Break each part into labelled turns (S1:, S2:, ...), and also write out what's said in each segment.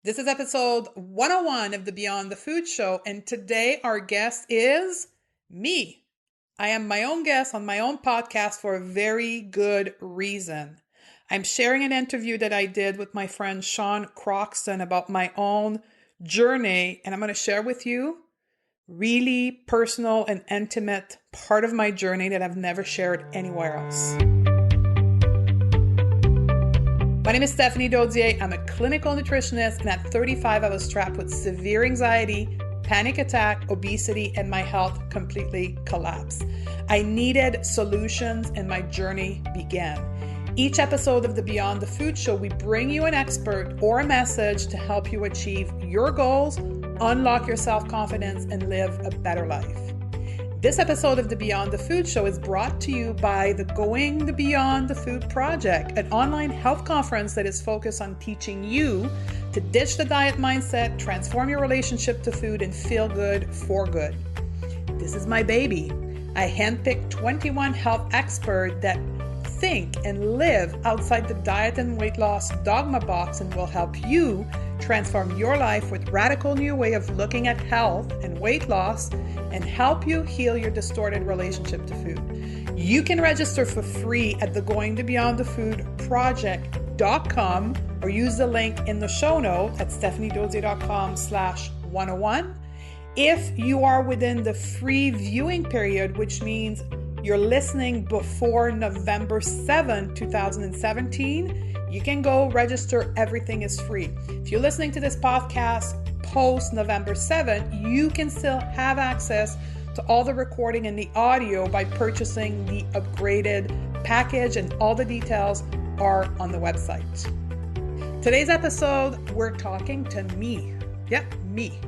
S1: This is episode 101 of the Beyond the Food Show, and today our guest is me. I am my own guest on my own podcast for a very good reason. I'm sharing an interview that I did with my friend Sean Croxton about my own journey, and I'm going to share with you really personal and intimate part of my journey that I've never shared anywhere else. My name is Stephanie Dodier. I'm a clinical nutritionist, and at 35, I was strapped with severe anxiety, panic attack, obesity, and my health completely collapsed. I needed solutions, and my journey began. Each episode of the Beyond the Food Show, we bring you an expert or a message to help you achieve your goals, unlock your self-confidence, and live a better life. This episode of the Beyond the Food Show is brought to you by the Going the Beyond the Food Project, an online health conference that is focused on teaching you to ditch the diet mindset, transform your relationship to food, and feel good for good. This is my baby. I handpicked 21 health experts that think and live outside the diet and weight loss dogma box and will help you transform your life with radical new way of looking at health and weight loss and help you heal your distorted relationship to food. You can register for free at the Going to Beyond the Food Project.com or use the link in the show note at stephaniedodier.com/101. If you are within the free viewing period, which means you're listening before November 7, 2017, you can go register. Everything is free. If you're listening to this podcast post November 7, you can still have access to all the recording and the audio by purchasing the upgraded package, and all the details are on the website. Today's episode, we're talking to me. Yep, me.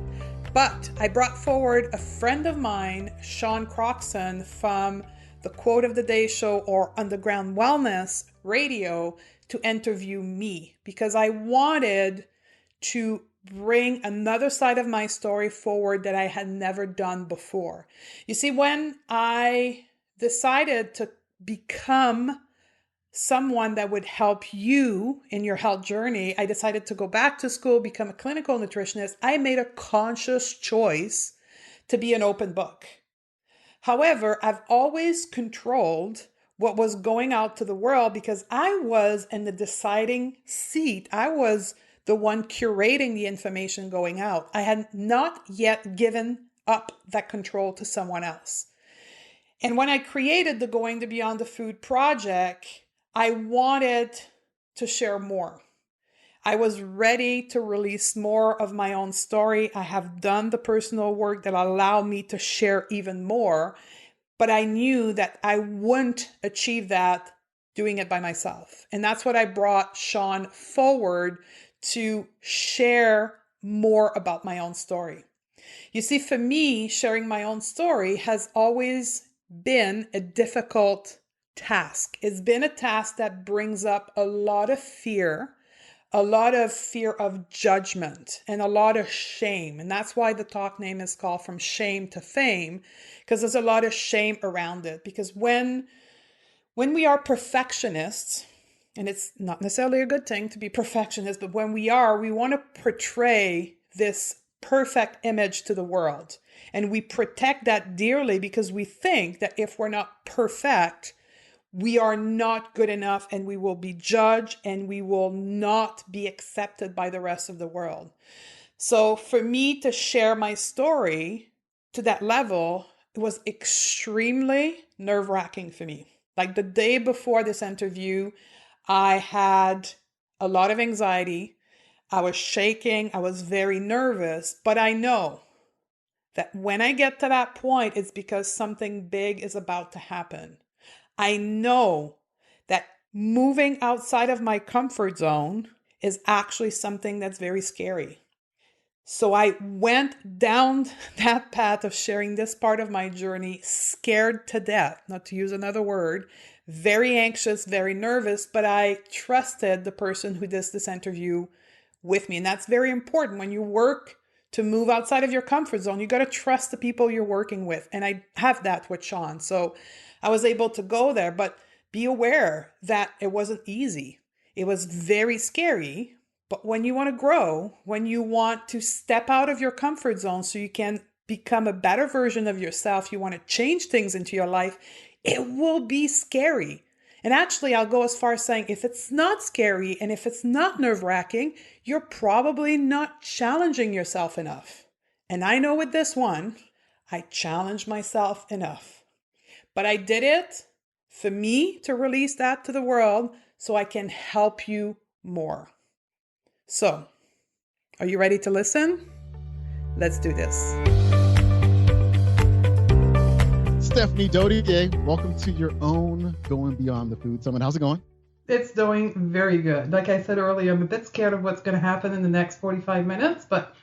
S1: But I brought forward a friend of mine, Sean Croxton, from the Quote of the Day show or Underground Wellness Radio, to interview me because I wanted to bring another side of my story forward that I had never done before. You see, when I decided to become someone that would help you in your health journey, I decided to go back to school, become a clinical nutritionist. I made a conscious choice to be an open book. However, I've always controlled what was going out to the world because I was in the deciding seat. I was the one curating the information going out. I had not yet given up that control to someone else. And when I created the Going to Beyond the Food Project, I wanted to share more. I was ready to release more of my own story. I have done the personal work that allowed me to share even more, but I knew that I wouldn't achieve that doing it by myself. And that's what I brought Sean forward to share more about my own story. You see, for me, sharing my own story has always been a difficult task. It's been a task that brings up a lot of fear of judgment, and a lot of shame. And that's why the talk name is called From Shame to Fame, because there's a lot of shame around it. Because when we are perfectionists, and it's not necessarily a good thing to be perfectionist, but when we want to portray this perfect image to the world. And we protect that dearly because we think that if we're not perfect, we are not good enough and we will be judged and we will not be accepted by the rest of the world. So for me to share my story to that level, it was extremely nerve-wracking for me. Like the day before this interview, I had a lot of anxiety. I was shaking. I was very nervous, but I know that when I get to that point, it's because something big is about to happen. I know that moving outside of my comfort zone is actually something that's very scary. So I went down that path of sharing this part of my journey, scared to death, not to use another word, very anxious, very nervous, but I trusted the person who did this interview with me. And that's very important. When you work to move outside of your comfort zone, you got to trust the people you're working with. And I have that with Sean. So I was able to go there, but be aware that it wasn't easy. It was very scary, But when you want to grow, when you want to step out of your comfort zone so you can become a better version of yourself, you want to change things into your life, it will be scary. And actually, I'll go as far as saying if it's not scary and if it's not nerve-wracking, you're probably not challenging yourself enough. And I know with this one, I challenged myself enough. But I did it for me to release that to the world so I can help you more. So, are you ready to listen? Let's do this.
S2: Stephanie Dodier, welcome to your own Going Beyond the Food Summit. How's it going?
S1: It's doing very good. Like I said earlier, I'm a bit scared of what's going to happen in the next 45 minutes, but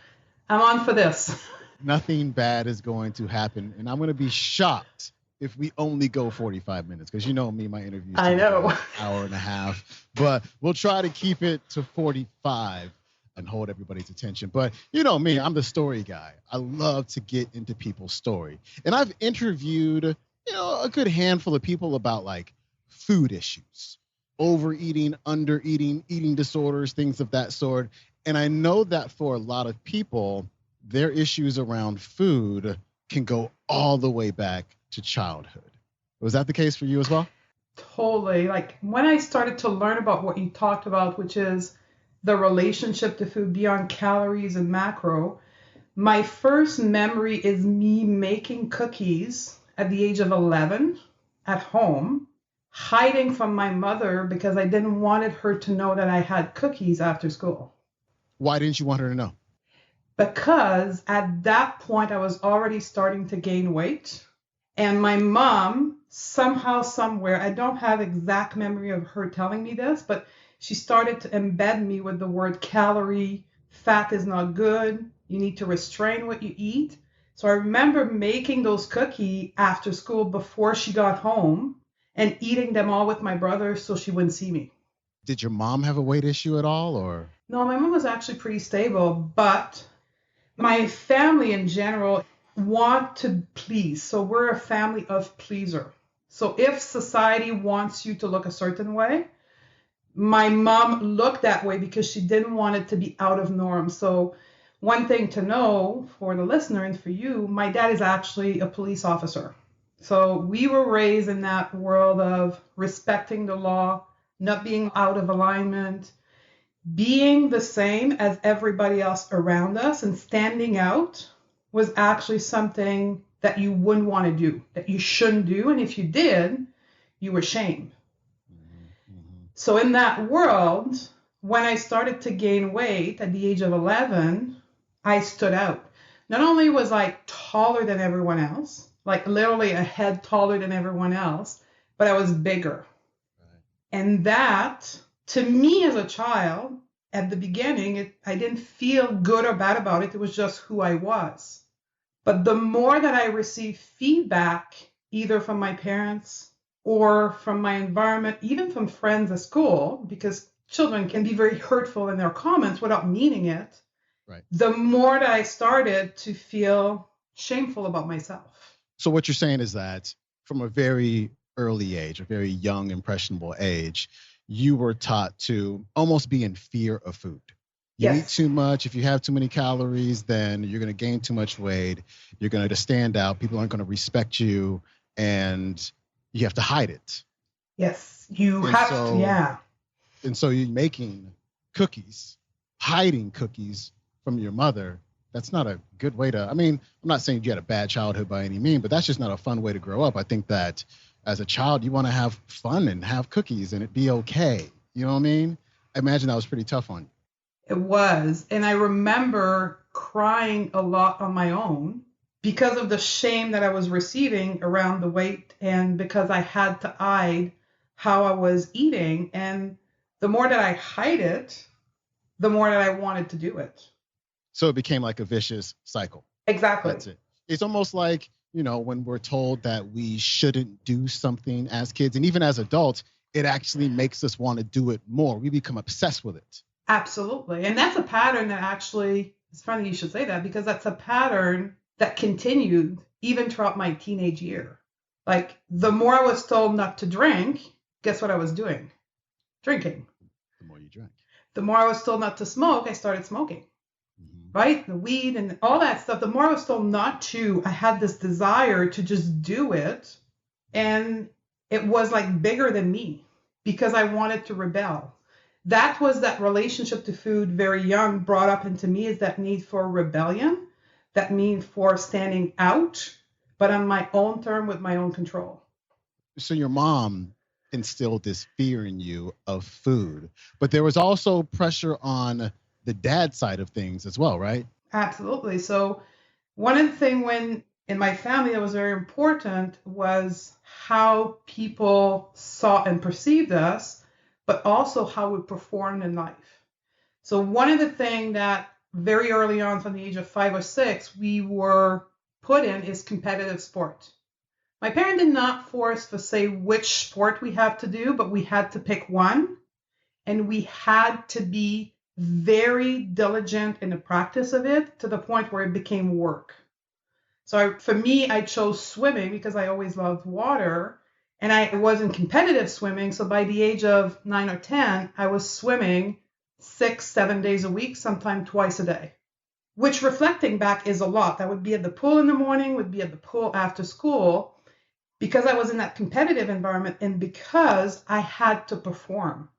S1: I'm on for this.
S2: Nothing bad is going to happen, and I'm going to be shocked if we only go 45 minutes, because you know me, my interviews
S1: I know.
S2: an hour and a half, but we'll try to keep it to 45 and hold everybody's attention. But you know me, I'm the story guy. I love to get into people's story. And I've interviewed, a good handful of people about like food issues, overeating, undereating, eating disorders, things of that sort. And I know that for a lot of people, their issues around food can go all the way back to childhood. Was that the case for you as well?
S1: Totally. Like when I started to learn about what you talked about, which is the relationship to food beyond calories and macro, my first memory is me making cookies at the age of 11 at home, hiding from my mother because I didn't want her to know that I had cookies after school.
S2: Why didn't you want her to know?
S1: Because at that point I was already starting to gain weight. And my mom, somehow, somewhere, I don't have exact memory of her telling me this, but she started to embed me with the word calorie, fat is not good, you need to restrain what you eat. So I remember making those cookies after school before she got home and eating them all with my brother so she wouldn't see me.
S2: Did your mom have a weight issue at all, or?
S1: No, my mom was actually pretty stable, but my family in general want to please. So we're a family of pleaser. So if society wants you to look a certain way, my mom looked that way because she didn't want it to be out of norm. So one thing to know for the listener and for you, my dad is actually a police officer. So we were raised in that world of respecting the law, not being out of alignment, being the same as everybody else around us, and standing out was actually something that you wouldn't want to do, that you shouldn't do. And if you did, you were shamed. So in that world, when I started to gain weight at the age of 11, I stood out. Not only was I taller than everyone else, like literally a head taller than everyone else, but I was bigger. Right. And that, to me as a child, at the beginning, I didn't feel good or bad about it. It was just who I was. But the more that I received feedback, either from my parents or from my environment, even from friends at school, because children can be very hurtful in their comments without meaning it, right, the more that I started to feel shameful about myself.
S2: So what you're saying is that from a very early age, a very young, impressionable age, you were taught to almost be in fear of food. You eat too much. If you have too many calories, then you're going to gain too much weight. You're going to stand out. People aren't going to respect you, and you have to hide it.
S1: Yes, you have to, yeah.
S2: And so you're making cookies, hiding cookies from your mother. That's not a good way to, I mean, I'm not saying you had a bad childhood by any means, but that's just not a fun way to grow up. I think that as a child, you want to have fun and have cookies and it be okay. You know what I mean? I imagine that was pretty tough on you.
S1: It was. And I remember crying a lot on my own because of the shame that I was receiving around the weight and because I had to hide how I was eating. And the more that I hide it, the more that I wanted to do it.
S2: So it became like a vicious cycle.
S1: Exactly.
S2: That's it. It's almost like, when we're told that we shouldn't do something as kids and even as adults, it actually makes us want to do it more. We become obsessed with it.
S1: Absolutely. And that's a pattern that actually, it's funny you should say that, because that's a pattern that continued even throughout my teenage year. Like the more I was told not to drink, guess what I was doing? Drinking.
S2: The more you drank.
S1: the more I was told not to smoke, I started smoking. Right? The weed and all that stuff. The more I was told not to, I had this desire to just do it. And it was like bigger than me because I wanted to rebel. That was that relationship to food very young brought up into me, is that need for rebellion, that need for standing out, but on my own term with my own control.
S2: So your mom instilled this fear in you of food, but there was also pressure on the dad side of things as well, right?
S1: Absolutely. So one of the things when in my family that was very important was how people saw and perceived us, but also how we performed in life. So one of the things that very early on, from the age of 5 or 6, we were put in is competitive sport. My parent did not force to say which sport we have to do, but we had to pick one, and we had to be very diligent in the practice of it to the point where it became work. So for me, I chose swimming because I always loved water, and I was in competitive swimming. So by the age of 9 or 10, I was swimming 6, 7 days a week, sometimes twice a day, which reflecting back is a lot. I would be at the pool in the morning, would be at the pool after school, because I was in that competitive environment and because I had to perform.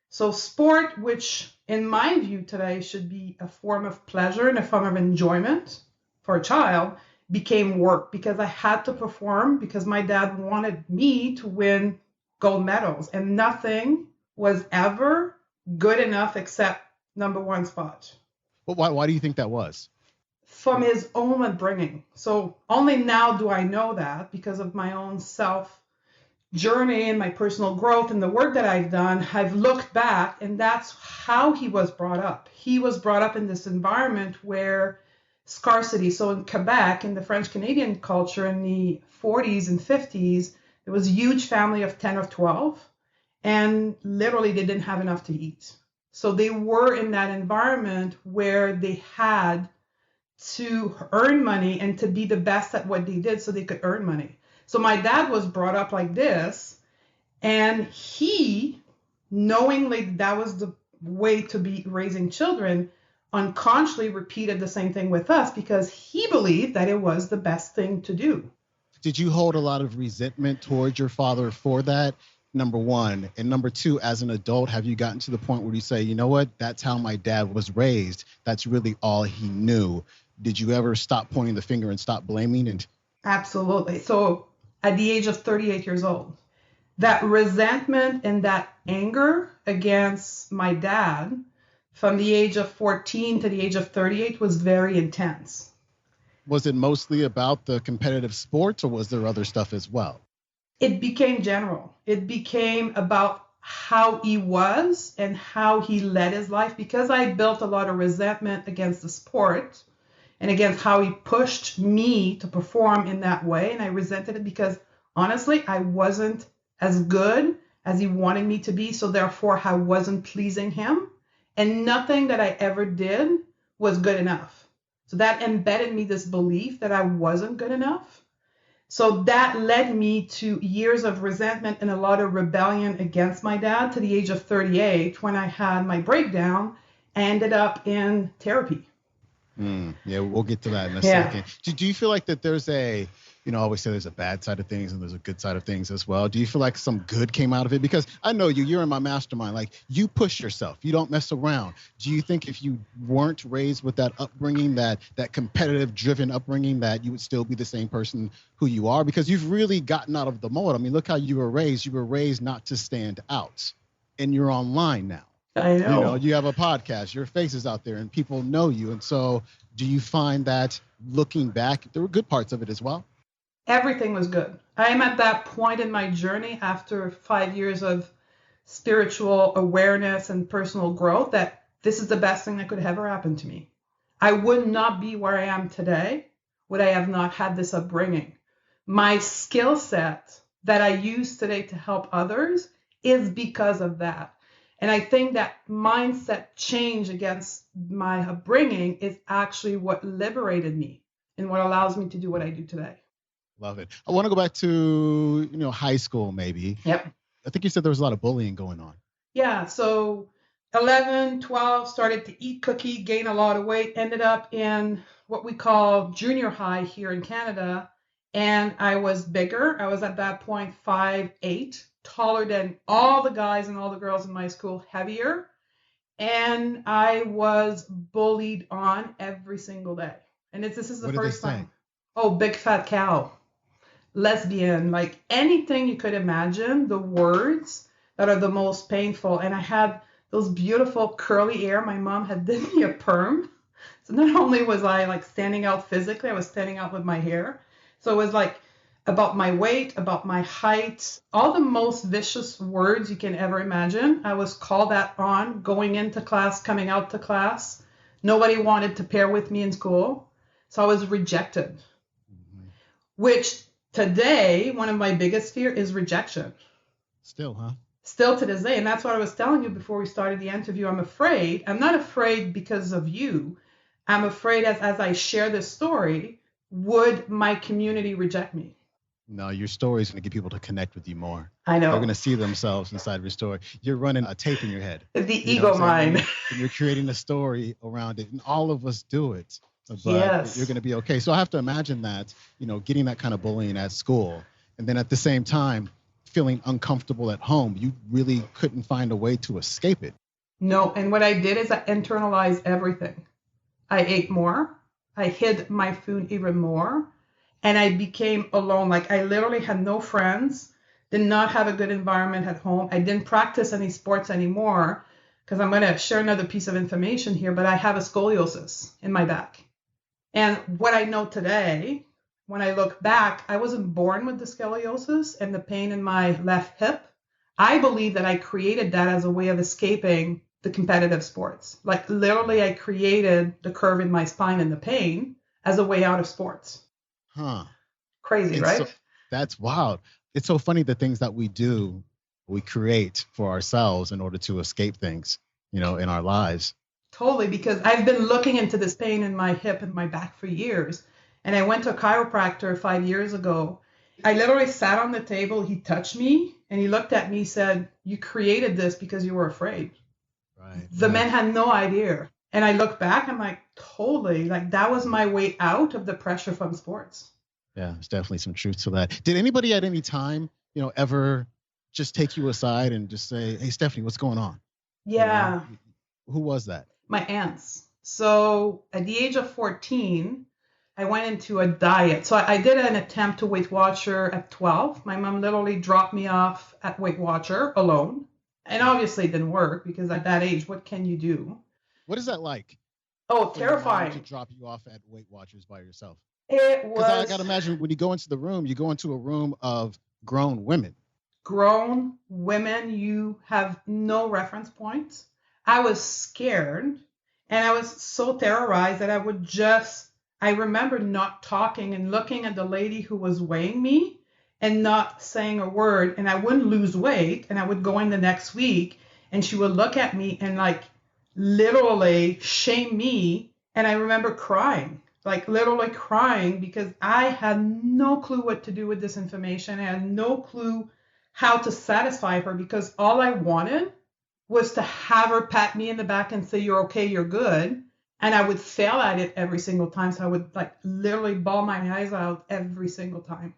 S1: So sport, which in my view today should be a form of pleasure and a form of enjoyment for a child, became work because I had to perform, because my dad wanted me to win gold medals, and nothing was ever good enough except number one spot.
S2: But why do you think that was?
S1: From his own upbringing. So only now do I know that, because of my own self journey and my personal growth and the work that I've done. I've looked back, and that's how he was brought up. He was brought up in this environment where scarcity. So in Quebec, in the French Canadian culture in the 40s and 50s, there was a huge family of 10 or 12, and literally they didn't have enough to eat. So they were in that environment where they had to earn money and to be the best at what they did so they could earn money. So my dad was brought up like this, and he, knowingly that was the way to be raising children, unconsciously repeated the same thing with us because he believed that it was the best thing to do.
S2: Did you hold a lot of resentment towards your father for that? Number one. And number two, as an adult, have you gotten to the point where you say, you know what, that's how my dad was raised. That's really all he knew. Did you ever stop pointing the finger and stop blaming? And
S1: Absolutely. So at the age of 38 years old, that resentment and that anger against my dad from the age of 14 to the age of 38 was very intense.
S2: Was it mostly about the competitive sports, or was there other stuff as well?
S1: It became general. It became about how he was and how he led his life, because I built a lot of resentment against the sport and against how he pushed me to perform in that way. And I resented it because honestly, I wasn't as good as he wanted me to be. So therefore, I wasn't pleasing him. And nothing that I ever did was good enough. So that embedded me this belief that I wasn't good enough. So that led me to years of resentment and a lot of rebellion against my dad to the age of 38, when I had my breakdown. I ended up in therapy.
S2: Yeah, we'll get to that in a second. Do you feel like that there's I always say there's a bad side of things and there's a good side of things as well. Do you feel like some good came out of it? Because I know you're in my mastermind. Like, you push yourself. You don't mess around. Do you think if you weren't raised with that upbringing, that competitive driven upbringing, that you would still be the same person who you are? Because you've really gotten out of the mold. I mean, look how you were raised. You were raised not to stand out, and you're online now.
S1: I know.
S2: You have a podcast, your face is out there and people know you. And so do you find that looking back, there were good parts of it as well?
S1: Everything was good. I am at that point in my journey after 5 years of spiritual awareness and personal growth that this is the best thing that could ever happen to me. I would not be where I am today would I have not had this upbringing. My skill set that I use today to help others is because of that. And I think that mindset change against my upbringing is actually what liberated me and what allows me to do what I do today.
S2: Love it. I want to go back to, high school maybe.
S1: Yep.
S2: I think you said there was a lot of bullying going on.
S1: Yeah. So 11, 12, started to eat cookie, gain a lot of weight, ended up in what we call junior high here in Canada. And I was bigger. I was at that point 5'8", taller than all the guys and all the girls in my school, heavier. And I was bullied on every single day. And this is the first time. Oh, big fat cow, lesbian, like anything you could imagine, the words that are the most painful. And I had those beautiful curly hair. My mom had done me a perm. So not only was I like standing out physically, I was standing out with my hair. So it was like about my weight, about my height, all the most vicious words you can ever imagine. I was called that on going into class, coming out to class. Nobody wanted to pair with me in school. So I was rejected, which today, one of my biggest fear is rejection.
S2: Still, huh?
S1: Still to this day. And that's what I was telling you before we started the interview. I'm afraid. I'm not afraid because of you. I'm afraid as I share this story, would my community reject me?
S2: No, your story is going to get people to connect with you more.
S1: I know.
S2: They're going to see themselves inside of your story. You're running a tape in your head.
S1: The ego mind.
S2: And you're creating a story around it. And all of us do it. But
S1: yes.
S2: You're going to be okay. So I have to imagine that, getting that kind of bullying at school. And then at the same time, feeling uncomfortable at home. You really couldn't find a way to escape it.
S1: No. And what I did is I internalized everything. I ate more. I hid my food even more. And I became alone. Like I literally had no friends, did not have a good environment at home. I didn't practice any sports anymore because I'm going to share another piece of information here, but I have a scoliosis in my back. And what I know today, when I look back, I wasn't born with the scoliosis and the pain in my left hip. I believe that I created that as a way of escaping the competitive sports. Like literally I created the curve in my spine and the pain as a way out of sports.
S2: Huh.
S1: Crazy, right?
S2: So, that's wild. It's so funny the things that we do, we create for ourselves in order to escape things, in our lives.
S1: Totally, because I've been looking into this pain in my hip and my back for years. And I went to a chiropractor 5 years ago. I literally sat on the table. He touched me and he looked at me, said, "You created this because you were afraid."
S2: Right.
S1: The man had no idea. And I look back, I'm like, totally, like that was my way out of the pressure from sports.
S2: Yeah, there's definitely some truth to that. Did anybody at any time, ever just take you aside and just say, "Hey, Stephanie, what's going on?"
S1: Yeah.
S2: Who was that?
S1: My aunts. So at the age of 14, I went into a diet. So I did an attempt to Weight Watcher at 12. My mom literally dropped me off at Weight Watcher alone. And obviously it didn't work because at that age, what can you do?
S2: What is that like?
S1: Oh, terrifying.
S2: To drop you off at Weight Watchers by yourself.
S1: It was.
S2: Because I got to imagine when you go into the room, you go into a room of grown women.
S1: Grown women, you have no reference points. I was scared and I was so terrorized that I remember not talking and looking at the lady who was weighing me and not saying a word. And I wouldn't lose weight. And I would go in the next week and she would look at me and like literally shame me. And I remember crying, like literally crying because I had no clue what to do with this information. I had no clue how to satisfy her because all I wanted was to have her pat me in the back and say, "You're okay, you're good." And I would fail at it every single time. So I would like literally bawl my eyes out every single time.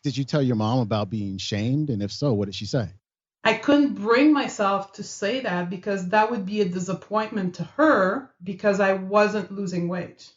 S2: Did you tell your mom about being shamed? And if so, what did she say?
S1: I couldn't bring myself to say that because that would be a disappointment to her because I wasn't losing weight.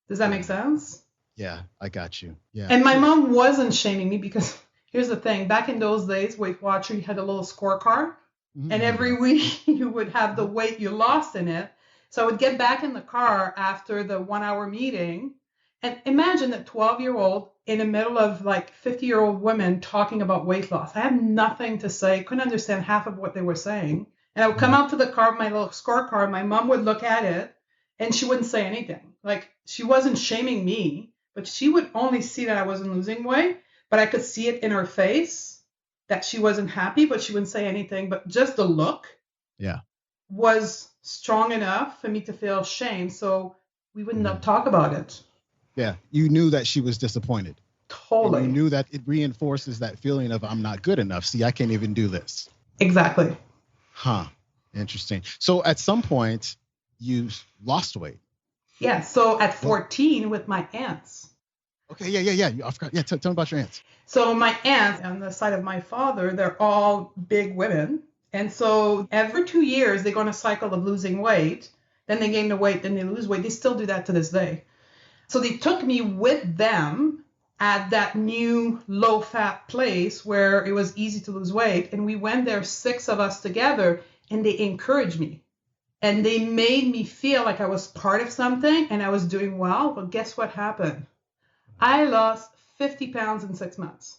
S1: Does that make sense?
S2: Yeah, I got you. Yeah.
S1: And my mom wasn't shaming me because here's the thing. Back in those days, Weight Watcher, you had a little scorecard. Mm-hmm. And every week you would have the weight you lost in it. So I would get back in the car after the 1 hour meeting. And imagine a 12-year-old in the middle of like 50-year-old women talking about weight loss. I had nothing to say, couldn't understand half of what they were saying. And I would come out to the car, my little scorecard, my mom would look at it and she wouldn't say anything. Like she wasn't shaming me, but she would only see that I wasn't losing weight, but I could see it in her face that she wasn't happy, but she wouldn't say anything. But just the look was strong enough for me to feel shame. So we would not talk about it.
S2: Yeah, you knew that she was disappointed.
S1: Totally.
S2: And you knew that it reinforces that feeling of I'm not good enough. See, I can't even do this.
S1: Exactly.
S2: Huh. Interesting. So at some point, you lost weight.
S1: Yeah. So at 14 with my aunts.
S2: Okay. Yeah. I forgot. Yeah. Tell me about your aunts.
S1: So my aunts on the side of my father, they're all big women. And so every 2 years, they're going to cycle of losing weight. Then they gain the weight, then they lose weight. They still do that to this day. So they took me with them at that new low-fat place where it was easy to lose weight. And we went there, 6 of us together, and they encouraged me. And they made me feel like I was part of something and I was doing well. But guess what happened? I lost 50 pounds in 6 months.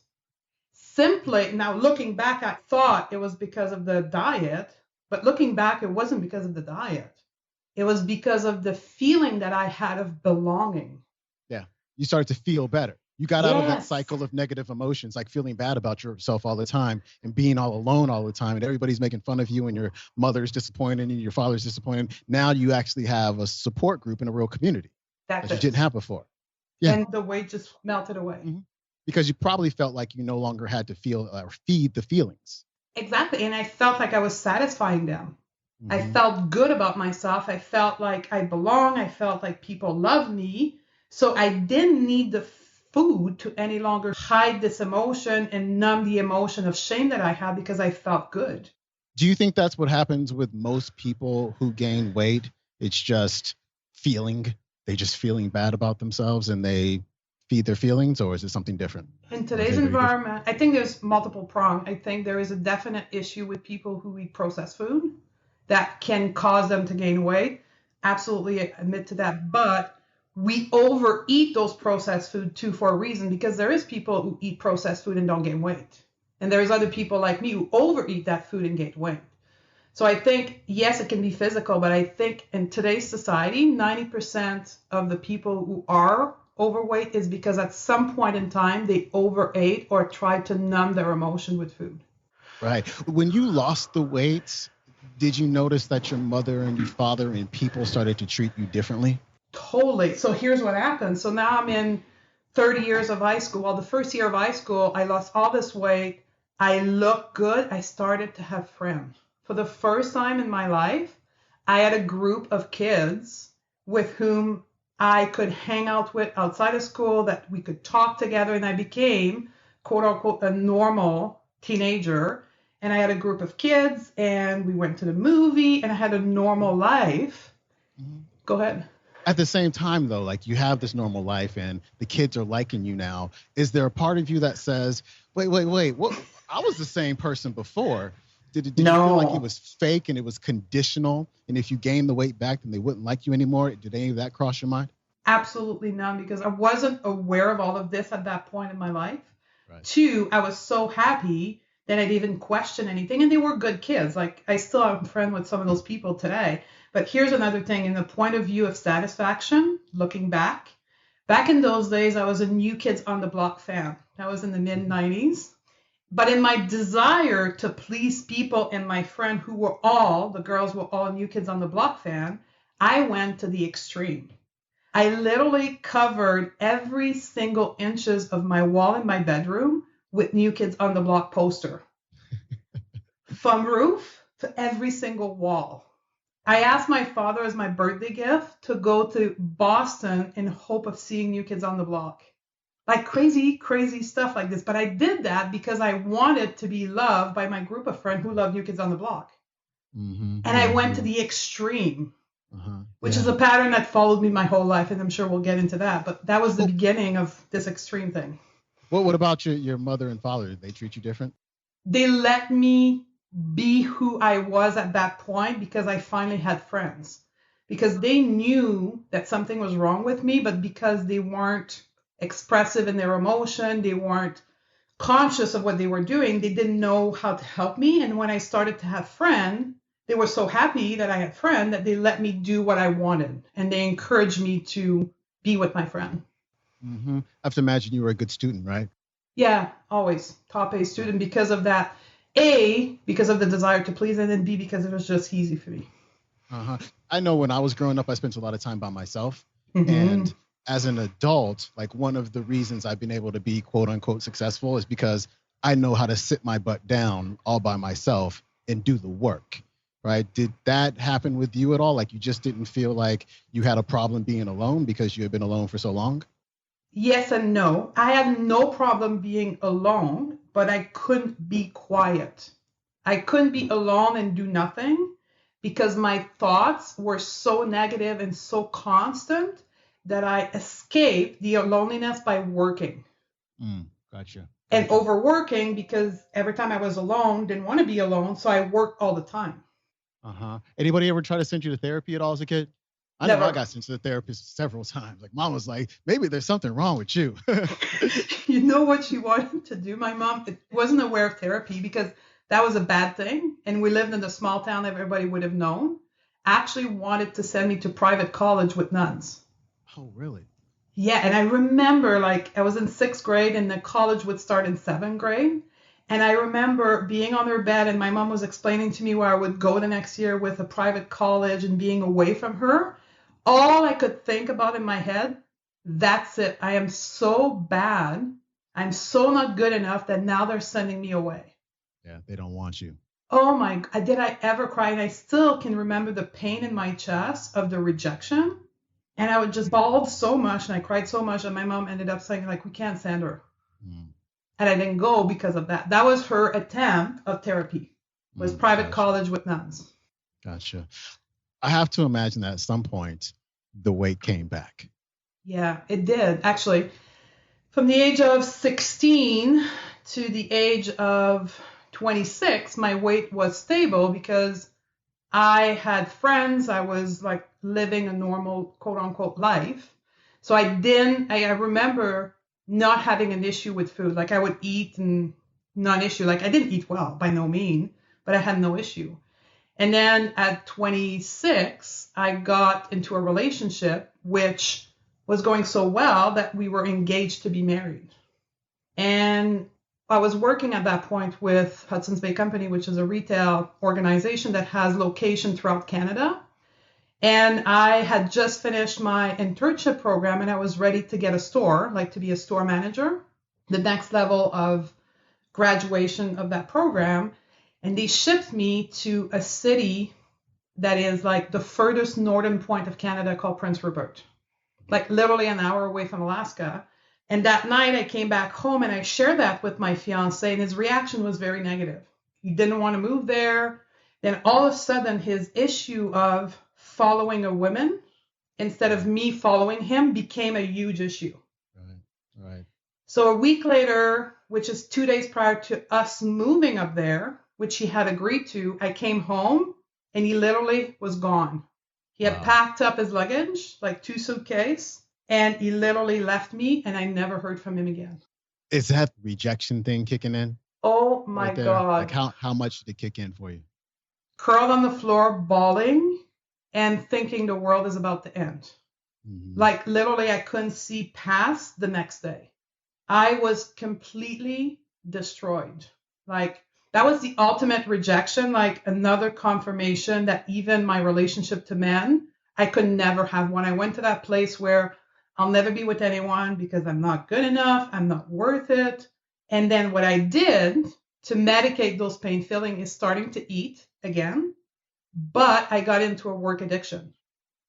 S1: Simply, now looking back, I thought it was because of the diet. But looking back, it wasn't because of the diet. It was because of the feeling that I had of belonging.
S2: Yeah. You started to feel better. You got out of that
S1: Yes.
S2: cycle of negative emotions, like feeling bad about yourself all the time and being all alone all the time. And everybody's making fun of you and your mother's disappointed and your father's disappointed. Now you actually have a support group and a real community that you didn't have before. Yeah.
S1: And the weight just melted away.
S2: Mm-hmm. Because you probably felt like you no longer had to feel or feed the feelings.
S1: Exactly. And I felt like I was satisfying them.
S2: Mm-hmm.
S1: I felt good about myself. I felt like I belong. I felt like people loved me. So I didn't need the food to any longer hide this emotion and numb the emotion of shame that I had because I felt good.
S2: Do you think that's what happens with most people who gain weight? It's just feeling, they just feeling bad about themselves and they feed their feelings, or is it something different?
S1: In today's environment, I think there's multiple prongs. I think there is a definite issue with people who eat processed food that can cause them to gain weight. Absolutely admit to that. But we overeat those processed food too for a reason, because there is people who eat processed food and don't gain weight. And there's other people like me who overeat that food and gain weight. So I think, yes, it can be physical, but I think in today's society, 90% of the people who are overweight is because at some point in time they overate or tried to numb their emotion with food.
S2: Right. When you lost the weight, did you notice that your mother and your father and people started to treat you differently?
S1: Totally. So here's what happened. So now I'm in 30 years of high school. Well, the first year of high school, I lost all this weight. I looked good. I started to have friends. For the first time in my life, I had a group of kids with whom I could hang out with outside of school, that we could talk together, and I became, quote unquote, a normal teenager. And I had a group of kids, and we went to the movie, and I had a normal life. Mm-hmm. Go ahead.
S2: At the same time, though, like you have this normal life and the kids are liking you now. Is there a part of you that says, wait, what? I was the same person before. Did you feel like it was fake and it was conditional? And if you gained the weight back, then they wouldn't like you anymore? Did any of that cross your mind?
S1: Absolutely none, because I wasn't aware of all of this at that point in my life.
S2: Right.
S1: 2, I was so happy that I didn't even question anything. And they were good kids. Like, I still am friends with some of those people today. But here's another thing. In the point of view of satisfaction, looking back in those days, I was a New Kids on the Block fan. That was in the mid-90s. But in my desire to please people and my friend who were the girls were all New Kids on the Block fan, I went to the extreme. I literally covered every single inches of my wall in my bedroom with New Kids on the Block poster. From roof to every single wall. I asked my father as my birthday gift to go to Boston in hope of seeing New Kids on the Block. Like crazy stuff like this. But I did that because I wanted to be loved by my group of friends who love New Kids on the Block. Mm-hmm. And I went to the extreme, which is a pattern that followed me my whole life. And I'm sure we'll get into that. But that was the beginning of this extreme thing.
S2: Well, what about your mother and father? Did they treat you different?
S1: They let me be who I was at that point because I finally had friends. Because they knew that something was wrong with me, but because they weren't expressive in their emotion, they weren't conscious of what they were doing, they didn't know how to help me. And when I started to have friends, they were so happy that I had friends that they let me do what I wanted. And they encouraged me to be with my friend.
S2: Mm-hmm. I have to imagine you were a good student, right?
S1: Yeah, always top A student because of that. A, because of the desire to please, and then B, because it was just easy for me.
S2: I know when I was growing up, I spent a lot of time by myself. Mm-hmm. And as an adult, like one of the reasons I've been able to be quote unquote successful is because I know how to sit my butt down all by myself and do the work. right? Did that happen with you at all? Like you just didn't feel like you had a problem being alone because you had been alone for so long?
S1: Yes and no. I had no problem being alone, but I couldn't be quiet. I couldn't be alone and do nothing because my thoughts were so negative and so constant that I escaped the loneliness by working
S2: Gotcha.
S1: and overworking because every time I was alone, didn't want to be alone, so I worked all the time.
S2: Anybody ever try to send you to therapy at all as a kid? I know I
S1: Never.
S2: got sent to the therapist several times. Like mom was like, maybe there's something wrong with you.
S1: You know what she wanted to do? My mom wasn't aware of therapy because that was a bad thing. And we lived in a small town that everybody would have known. Actually wanted to send me to private college with nuns.
S2: Oh, really?
S1: Yeah. And I remember like I was in 6th grade and the college would start in 7th grade. And I remember being on their bed and my mom was explaining to me where I would go the next year with a private college and being away from her. All I could think about in my head, that's it. I am so bad. I'm so not good enough that now they're sending me away.
S2: Yeah, they don't want you.
S1: Oh my God, did I ever cry? And I still can remember the pain in my chest of the rejection. And I would just bawl so much and I cried so much. And my mom ended up saying, like, we can't send her. And I didn't go because of that. That was her attempt of therapy, was private college with nuns.
S2: Gotcha. I have to imagine that at some point the weight came back.
S1: Yeah, it did. Actually, from the age of 16 to the age of 26, my weight was stable because I had friends. I was like living a normal quote unquote life. So I remember not having an issue with food. Like I would eat and non issue. Like I didn't eat well by no mean, but I had no issue. And then at 26, I got into a relationship which was going so well that we were engaged to be married. And I was working at that point with Hudson's Bay Company, which is a retail organization that has location throughout Canada. And I had just finished my internship program and I was ready to get a store, like to be a store manager, the next level of graduation of that program. And they shipped me to a city that is like the furthest northern point of Canada called Prince Rupert, like literally an hour away from Alaska. And that night I came back home and I shared that with my fiance and his reaction was very negative. He didn't want to move there. Then all of a sudden his issue of following a woman instead of me following him became a huge issue.
S2: Right.
S1: So a week later, which is 2 days prior to us moving up there, which he had agreed to, I came home and he literally was gone. He had packed up his luggage, like 2 suitcases, and he literally left me and I never heard from him again.
S2: Is that rejection thing kicking in?
S1: Oh my God.
S2: Like how much did it kick in for you?
S1: Curled on the floor, bawling and thinking the world is about to end. Like literally I couldn't see past the next day. I was completely destroyed. Like that was the ultimate rejection, like another confirmation that even my relationship to men, I could never have one. I went to that place where I'll never be with anyone because I'm not good enough. I'm not worth it. And then what I did to medicate those pain feelings is starting to eat again. But I got into a work addiction.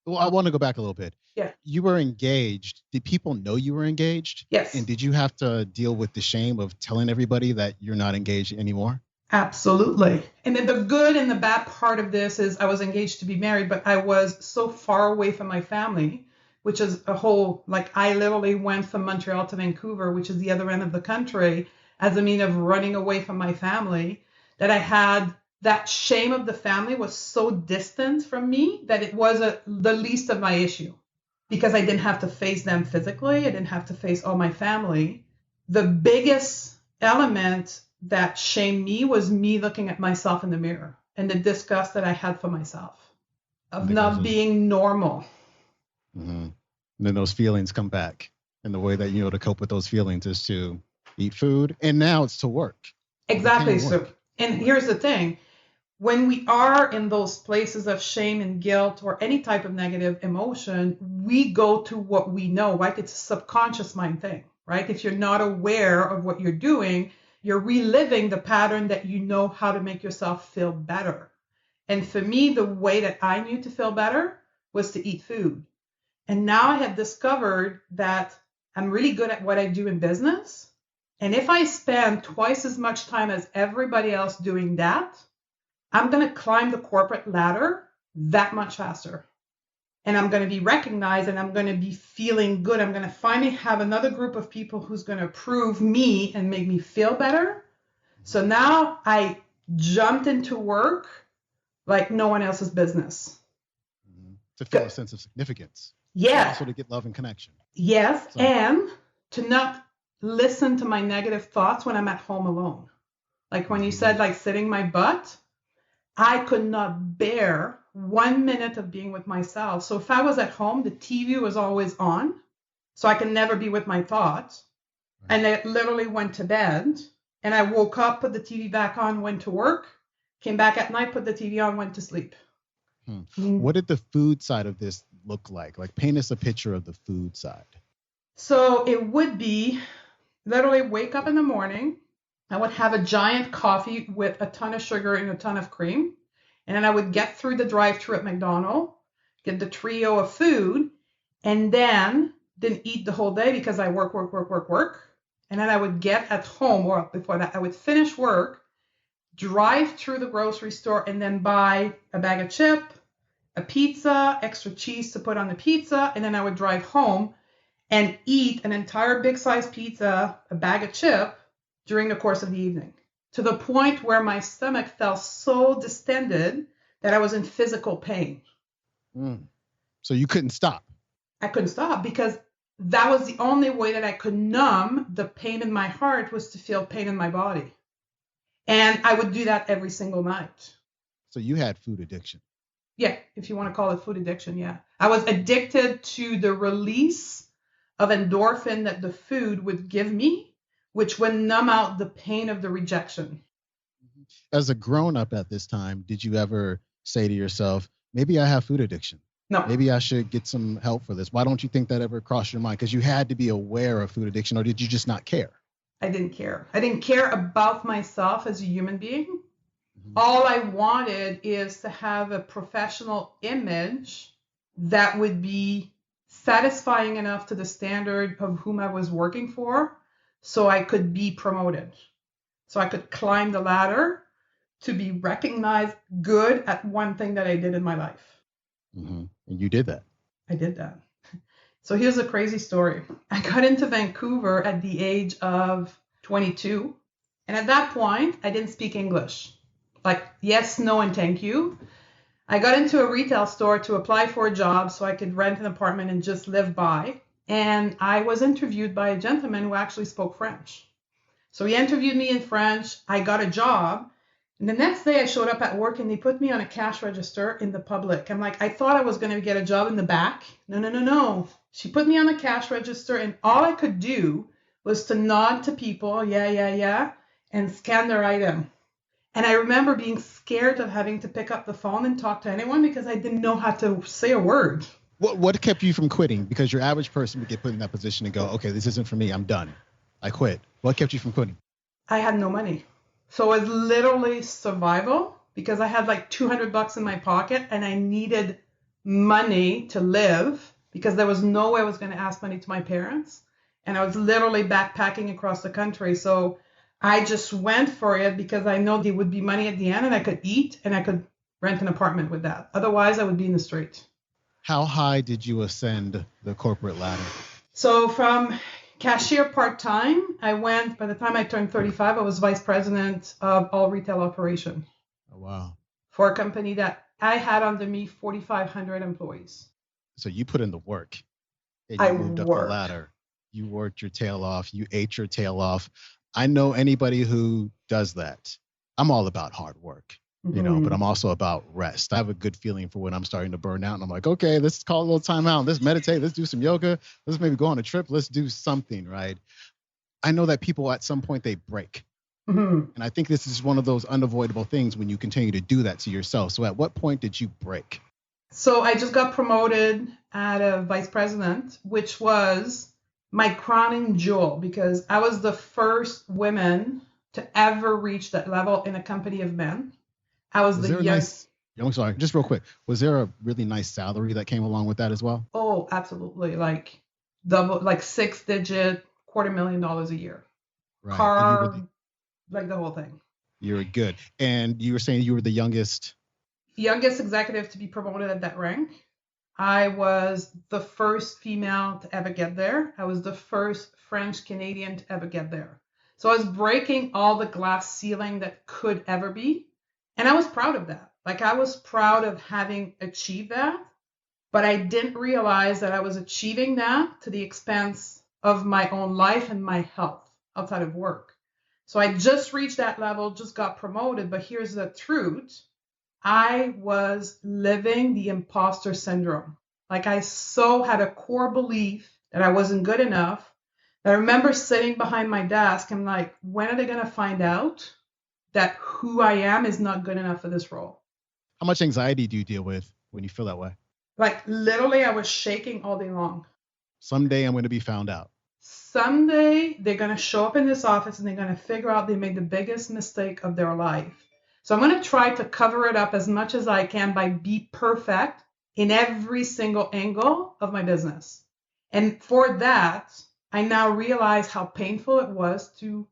S2: Well, I want to go back a little bit.
S1: Yeah.
S2: You were engaged. Did people know you were engaged?
S1: Yes.
S2: And did you have to deal with the shame of telling everybody that you're not engaged anymore?
S1: Absolutely. And then the good and the bad part of this is I was engaged to be married, but I was so far away from my family, which is a whole, like I literally went from Montreal to Vancouver, which is the other end of the country, as a mean of running away from my family, that I had that shame of the family was so distant from me that it was the least of my issue because I didn't have to face them physically. I didn't have to face all my family. The biggest element that shamed me was me looking at myself in the mirror and the disgust that I had for myself of not being normal.
S2: And then those feelings come back. And the way that you know to cope with those feelings is to eat food. And now it's to work.
S1: Exactly. So, and here's the thing. When we are in those places of shame and guilt or any type of negative emotion, we go to what we know, right? It's a subconscious mind thing, right? If you're not aware of what you're doing, you're reliving the pattern that you know how to make yourself feel better. And for me, the way that I knew to feel better was to eat food. And now I have discovered that I'm really good at what I do in business. And if I spend twice as much time as everybody else doing that, I'm going to climb the corporate ladder that much faster. And I'm going to be recognized and I'm going to be feeling good. I'm going to finally have another group of people who's going to approve me and make me feel better. So now I jumped into work like no one else's business.
S2: To feel a sense of significance.
S1: Yeah.
S2: And also to get love and connection.
S1: Yes. So. And to not listen to my negative thoughts when I'm at home alone. Like when you said like sitting my butt, I could not bear 1 minute of being with myself. So if I was at home, the TV was always on. So I could never be with my thoughts. Right. And I literally went to bed and I woke up, put the TV back on, went to work, came back at night, put the TV on, went to sleep.
S2: What did the food side of this look like? Like paint us a picture of the food side.
S1: So it would be literally wake up in the morning. I would have a giant coffee with a ton of sugar and a ton of cream. And then I would get through the drive-thru at McDonald's, get the trio of food, and then didn't eat the whole day because I work. And then I would get at home, or before that, I would finish work, drive through the grocery store, and then buy a bag of chips, a pizza, extra cheese to put on the pizza, and then I would drive home and eat an entire big size pizza, a bag of chips during the course of the evening, to the point where my stomach felt so distended that I was in physical pain.
S2: So you couldn't stop?
S1: I couldn't stop because that was the only way that I could numb the pain in my heart, was to feel pain in my body. And I would do that every single night.
S2: So you had food addiction?
S1: Yeah, if you want to call it food addiction, yeah. I was addicted to the release of endorphin that the food would give me, which would numb out the pain of the rejection.
S2: As a grown-up at this time, did you ever say to yourself, maybe I have food addiction?
S1: No.
S2: Maybe I should get some help for this. Why don't you think that ever crossed your mind? Because you had to be aware of food addiction, or did you just not care?
S1: I didn't care. I didn't care about myself as a human being. All I wanted is to have a professional image that would be satisfying enough to the standard of whom I was working for, so I could be promoted. So I could climb the ladder to be recognized good at one thing that I did in my life.
S2: And you did that.
S1: I did that. So here's a crazy story. I got into Vancouver at the age of 22. And at that point, I didn't speak English. Like, yes, no, and thank you. I got into a retail store to apply for a job so I could rent an apartment and just live by. And I was interviewed by a gentleman who actually spoke French. So he interviewed me in French. I got a job. And the next day I showed up at work and they put me on a cash register in the public. I'm like, I thought I was going to get a job in the back. No. She put me on a cash register and all I could do was to nod to people, yeah, and scan their item. And I remember being scared of having to pick up the phone and talk to anyone because I didn't know how to say a word.
S2: What kept you from quitting? Because your average person would get put in that position and go, okay, this isn't for me. I'm done. I quit. What kept you from quitting?
S1: I had no money. So it was literally survival because I had like $200 in my pocket and I needed money to live because there was no way I was going to ask money to my parents. And I was literally backpacking across the country. So I just went for it because I know there would be money at the end and I could eat and I could rent an apartment with that. Otherwise, I would be in the street.
S2: How high did you ascend the corporate ladder?
S1: So from cashier part-time, I went, by the time I turned 35, I was vice president of all retail operation.
S2: Oh, wow.
S1: For a company that I had under me 4,500 employees.
S2: So you put in the work and you moved up the ladder. You worked your tail off. You ate your tail off. I know anybody who does that. I'm all about hard work, but I'm also about rest. I have a good feeling for when I'm starting to burn out and I'm like, okay, let's call a little time out. Let's meditate. Let's do some yoga. Let's maybe go on a trip. Let's do something, right? I know that people at some point they break. And I think this is one of those unavoidable things when you continue to do that to yourself. So at what point did you break?
S1: So I just got promoted at a vice president, which was my crowning jewel because I was the first woman to ever reach that level in a company of men. I was the youngest.
S2: I'm sorry, just real quick. Was there a really nice salary that came along with that as well?
S1: Oh, absolutely. Like double, like 6-digit, $250,000 a year.
S2: Right. And
S1: Car, like the whole thing.
S2: you were good. And you were saying you were the youngest.
S1: Youngest executive to be promoted at that rank. I was the first female to ever get there. I was the first French Canadian to ever get there. So I was breaking all the glass ceiling that could ever be. And I was proud of that. Like I was proud of having achieved that. But I didn't realize that I was achieving that to the expense of my own life and my health outside of work. So I just reached that level, just got promoted. But here's the truth. I was living the imposter syndrome. Like I so had a core belief that I wasn't good enough. I remember sitting behind my desk and like, when are they going to find out that who I am is not good enough for this role?
S2: How much anxiety do you deal with when you feel that way?
S1: Like literally I was shaking all day long.
S2: Someday I'm going to be found out.
S1: Someday they're going to show up in this office and they're going to figure out they made the biggest mistake of their life. So I'm going to try to cover it up as much as I can by be perfect in every single angle of my business. And for that, I now realize how painful it was to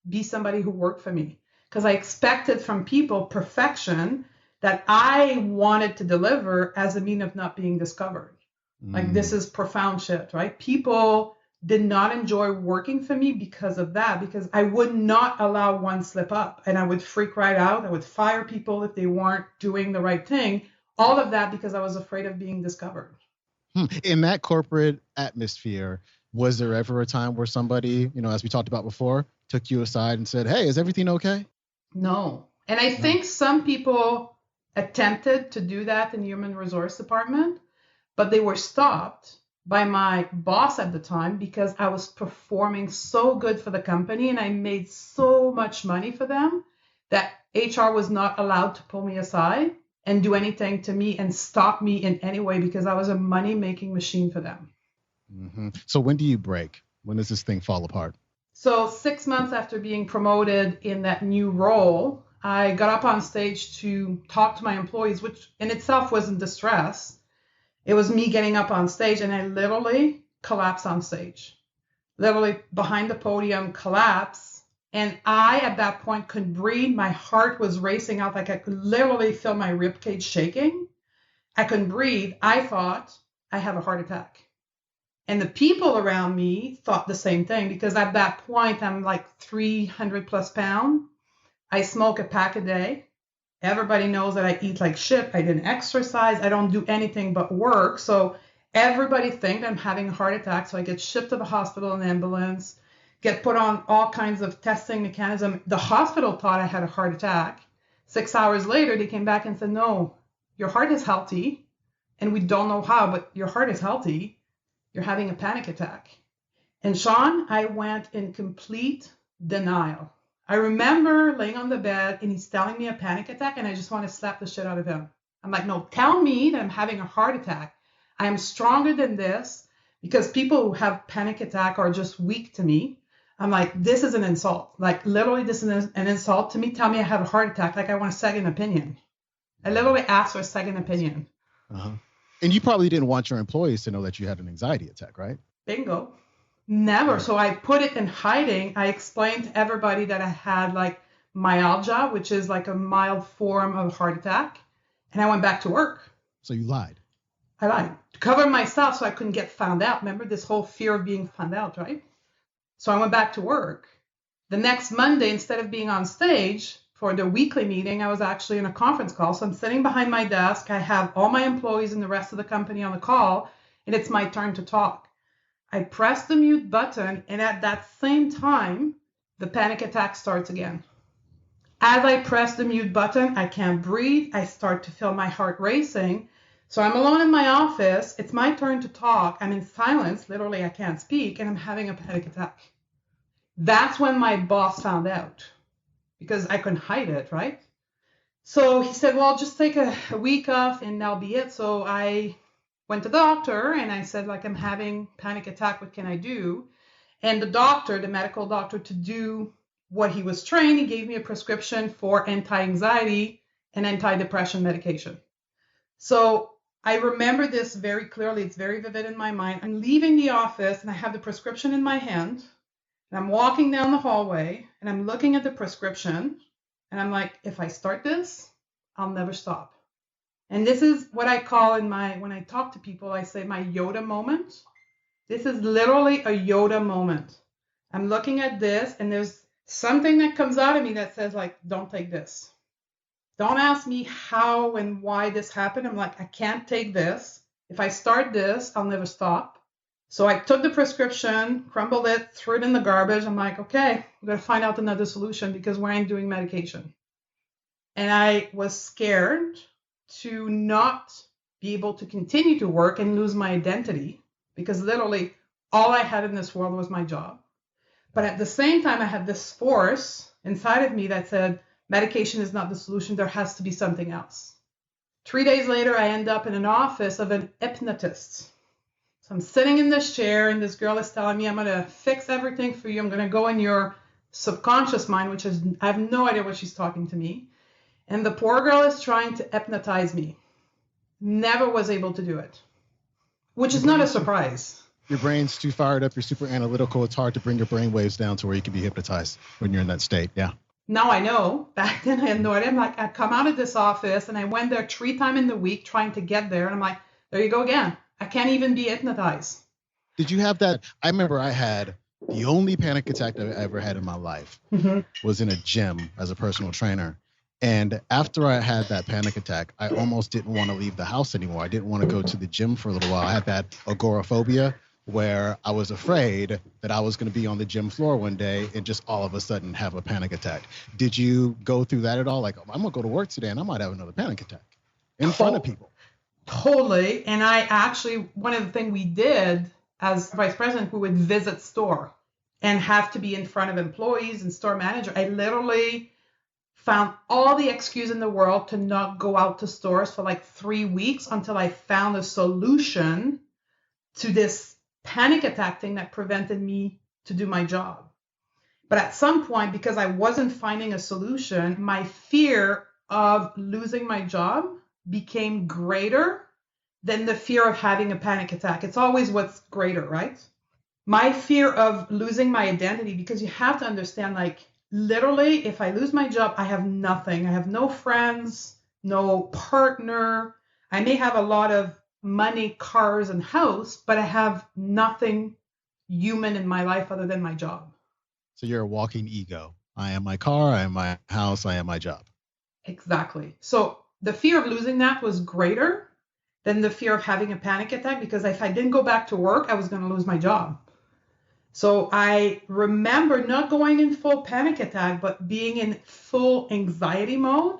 S1: be somebody who worked for me because I expected from people perfection that I wanted to deliver as a mean of not being discovered. Like this is profound shit, right? People did not enjoy working for me because of that, because I would not allow one slip up and I would freak right out. I would fire people if they weren't doing the right thing. All of that because I was afraid of being discovered.
S2: In that corporate atmosphere, was there ever a time where somebody, as we talked about before, took you aside and said, hey, is everything okay?
S1: No. And I think some people attempted to do that in the human resource department, but they were stopped by my boss at the time because I was performing so good for the company and I made so much money for them that HR was not allowed to pull me aside and do anything to me and stop me in any way because I was a money-making machine for them.
S2: Mm-hmm. So when do you break? When does this thing fall apart?
S1: So 6 months after being promoted in that new role, I got up on stage to talk to my employees, which in itself wasn't distress. It was me getting up on stage and I literally collapsed on stage. Literally behind the podium, collapsed. And I, at that point, couldn't breathe. My heart was racing out. Like I could literally feel my ribcage shaking. I couldn't breathe. I thought I have a heart attack. And the people around me thought the same thing because at that point, I'm like 300 plus pounds. I smoke a pack a day. Everybody knows that I eat like shit. I didn't exercise. I don't do anything but work. So everybody thinks I'm having a heart attack. So I get shipped to the hospital in an ambulance, get put on all kinds of testing mechanism. The hospital thought I had a heart attack. 6 hours later, they came back and said, no, your heart is healthy. And we don't know how, but your heart is healthy. You're having a panic attack. And Sean, I went in complete denial. I remember laying on the bed and he's telling me a panic attack and I just want to slap the shit out of him. I'm like, no, tell me that I'm having a heart attack. I am stronger than this because people who have panic attack are just weak to me. I'm like, this is an insult. Like literally this is an insult to me. Tell me I have a heart attack. Like I want a second opinion. I literally asked for a second opinion.
S2: Uh-huh. And you probably didn't want your employees to know that you had an anxiety attack, right?
S1: Bingo. Never. So I put it in hiding. I explained to everybody that I had like myalgia, which is like a mild form of heart attack. And I went back to work.
S2: So you lied.
S1: I lied to cover myself so I couldn't get found out. Remember this whole fear of being found out, right? So I went back to work. The next Monday, instead of being on stage for the weekly meeting, I was actually in a conference call. So I'm sitting behind my desk. I have all my employees and the rest of the company on the call, and it's my turn to talk. I press the mute button, and at that same time, the panic attack starts again. As I press the mute button, I can't breathe. I start to feel my heart racing. So I'm alone in my office. It's my turn to talk. I'm in silence. Literally, I can't speak, and I'm having a panic attack. That's when my boss found out because I couldn't hide it, right? So he said, well, just take a week off, and that'll be it. So I went to the doctor and I said, like, I'm having panic attack. What can I do? And the doctor, the medical doctor, to do what he was trained, he gave me a prescription for anti-anxiety an antidepressant medication. So I remember this very clearly. It's very vivid in my mind. I'm leaving the office and I have the prescription in my hand. And I'm walking down the hallway and I'm looking at the prescription and I'm like, if I start this, I'll never stop. And this is what I call when I talk to people, I say my Yoda moment. This is literally a Yoda moment. I'm looking at this and there's something that comes out of me that says like, don't take this. Don't ask me how and why this happened. I'm like, I can't take this. If I start this, I'll never stop. So I took the prescription, crumbled it, threw it in the garbage. I'm like, okay, I'm going to find out another solution because we ain't doing medication. And I was scared to not be able to continue to work and lose my identity because literally all I had in this world was my job. But at the same time, I had this force inside of me that said, medication is not the solution. There has to be something else. 3 days later, I end up in an office of an hypnotist. So I'm sitting in this chair and this girl is telling me, I'm going to fix everything for you. I'm going to go in your subconscious mind, which is, I have no idea what she's talking to me. And the poor girl is trying to hypnotize me. Never was able to do it, which is not a surprise.
S2: Your brain's too fired up. You're super analytical. It's hard to bring your brain waves down to where you can be hypnotized when you're in that state. Yeah.
S1: Now I know. Back then I had no idea. I'm like, I come out of this office and I went there 3 times in the week trying to get there. And I'm like, there you go again. I can't even be hypnotized.
S2: Did you have that? I remember I had the only panic attack that I ever had in my life was in a gym as a personal trainer. And after I had that panic attack, I almost didn't want to leave the house anymore. I didn't want to go to the gym for a little while. I had that agoraphobia where I was afraid that I was going to be on the gym floor one day and just all of a sudden have a panic attack. Did you go through that at all? Like, I'm going to go to work today and I might have another panic attack in front of people.
S1: Totally. And I actually, one of the things we did as vice president, we would visit store and have to be in front of employees and store manager. I literally found all the excuse in the world to not go out to stores for like 3 weeks until I found a solution to this panic attack thing that prevented me to do my job. But at some point, because I wasn't finding a solution, my fear of losing my job became greater than the fear of having a panic attack. It's always what's greater, right? My fear of losing my identity, because you have to understand, like, literally, if I lose my job, I have nothing. I have no friends, no partner. I may have a lot of money, cars, and house, but I have nothing human in my life other than my job.
S2: So you're a walking ego. I am my car, I am my house, I am my job.
S1: Exactly. So the fear of losing that was greater than the fear of having a panic attack, because if I didn't go back to work, I was going to lose my job. So I remember not going in full panic attack, but being in full anxiety mode,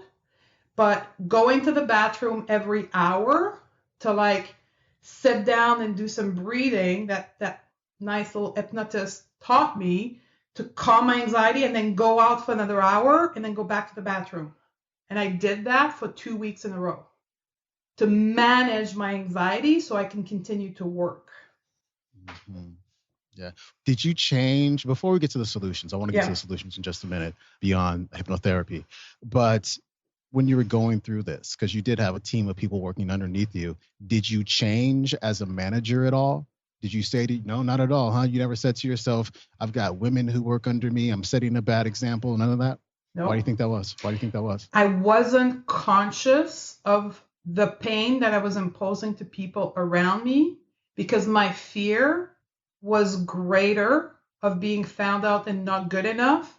S1: but going to the bathroom every hour to like sit down and do some breathing that nice little hypnotist taught me to calm my anxiety, and then go out for another hour and then go back to the bathroom. And I did that for 2 weeks in a row to manage my anxiety so I can continue to work.
S2: Mm-hmm. Yeah. Did you change, before we get to the solutions, I want to get to the solutions in just a minute beyond hypnotherapy, but when you were going through this, because you did have a team of people working underneath you, did you change as a manager at all? Did you say, no, not at all, huh? You never said to yourself, I've got women who work under me, I'm setting a bad example, none of that? No. Why do you think that was?
S1: I wasn't conscious of the pain that I was imposing to people around me because my fear was greater of being found out and not good enough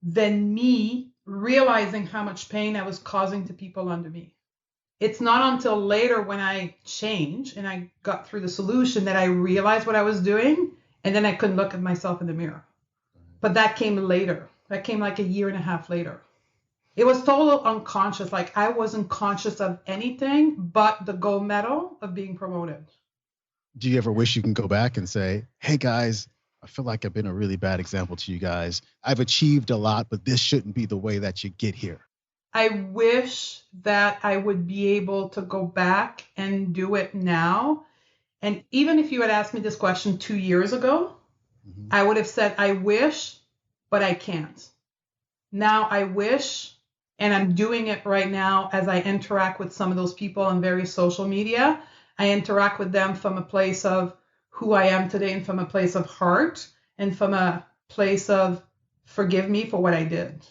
S1: than me realizing how much pain I was causing to people under me. It's not until later when I changed and I got through the solution that I realized what I was doing, and then I couldn't look at myself in the mirror. But that came later. That came like a year and a half later. It was total unconscious. Like I wasn't conscious of anything but the gold medal of being promoted.
S2: Do you ever wish you can go back and say, hey guys, I feel like I've been a really bad example to you guys. I've achieved a lot, but this shouldn't be the way that you get here.
S1: I wish that I would be able to go back and do it now. And even if you had asked me this question 2 years ago, I would have said, I wish, but I can't. Now I wish, And I'm doing it right now as I interact with some of those people on various social media. I interact with them from a place of who I am today and from a place of heart and from a place of forgive me for what I did.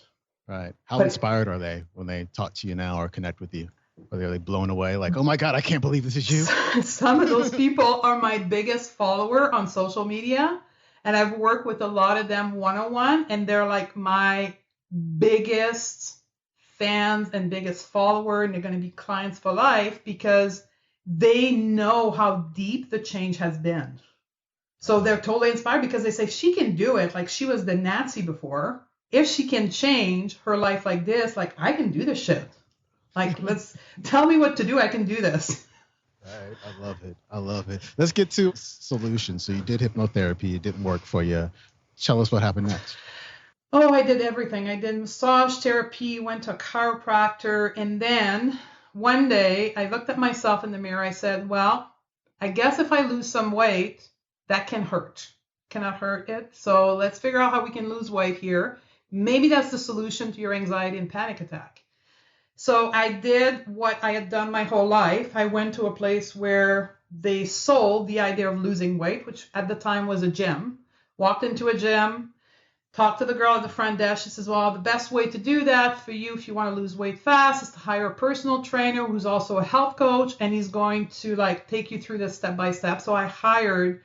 S2: Right. How inspired are they when they talk to you now or connect with you? Are they blown away? Like, oh my God, I can't believe this is you.
S1: Some of those people are my biggest follower on social media. And I've worked with a lot of them one-on-one. And they're like my biggest fans and biggest follower. And they're going to be clients for life because they know how deep the change has been. So they're totally inspired because they say she can do it. Like she was the Nazi before. If she can change her life like this, like I can do this shit. Like, let's tell me what to do. I can do this.
S2: Right. I love it. I love it. Let's get to solutions. So you did hypnotherapy. It didn't work for you. Tell us what happened next.
S1: Oh, I did everything. I did massage therapy, went to a chiropractor. And then one day I looked at myself in the mirror. I said, well, I guess if I lose some weight, that can hurt. Cannot hurt it. So let's figure out how we can lose weight here. Maybe that's the solution to your anxiety and panic attack. So I did what I had done my whole life. I went to a place where they sold the idea of losing weight, which at the time was a gym. Walked into a gym, talked to the girl at the front desk. She says, well, the best way to do that for you if you want to lose weight fast is to hire a personal trainer who's also a health coach, and he's going to like take you through this step by step. So I hired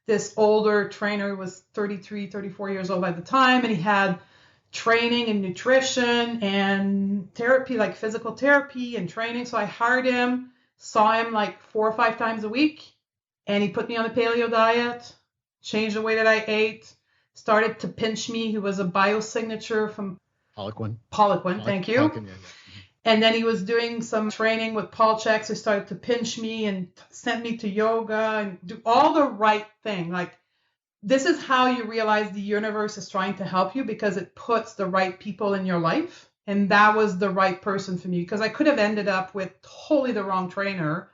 S1: this older trainer who was 33, 34 years old by the time, and he had training and nutrition and therapy, like physical therapy and training. So I hired him, saw him like 4 or 5 times a week, and he put me on the paleo diet, changed the way that I ate, started to pinch me. He was a biosignature from Poliquin, thank you. Poliquin, yeah. And then he was doing some training with Paul Chek, so he started to pinch me and sent me to yoga and do all the right thing. Like, this is how you realize the universe is trying to help you because it puts the right people in your life. And that was the right person for me because I could have ended up with totally the wrong trainer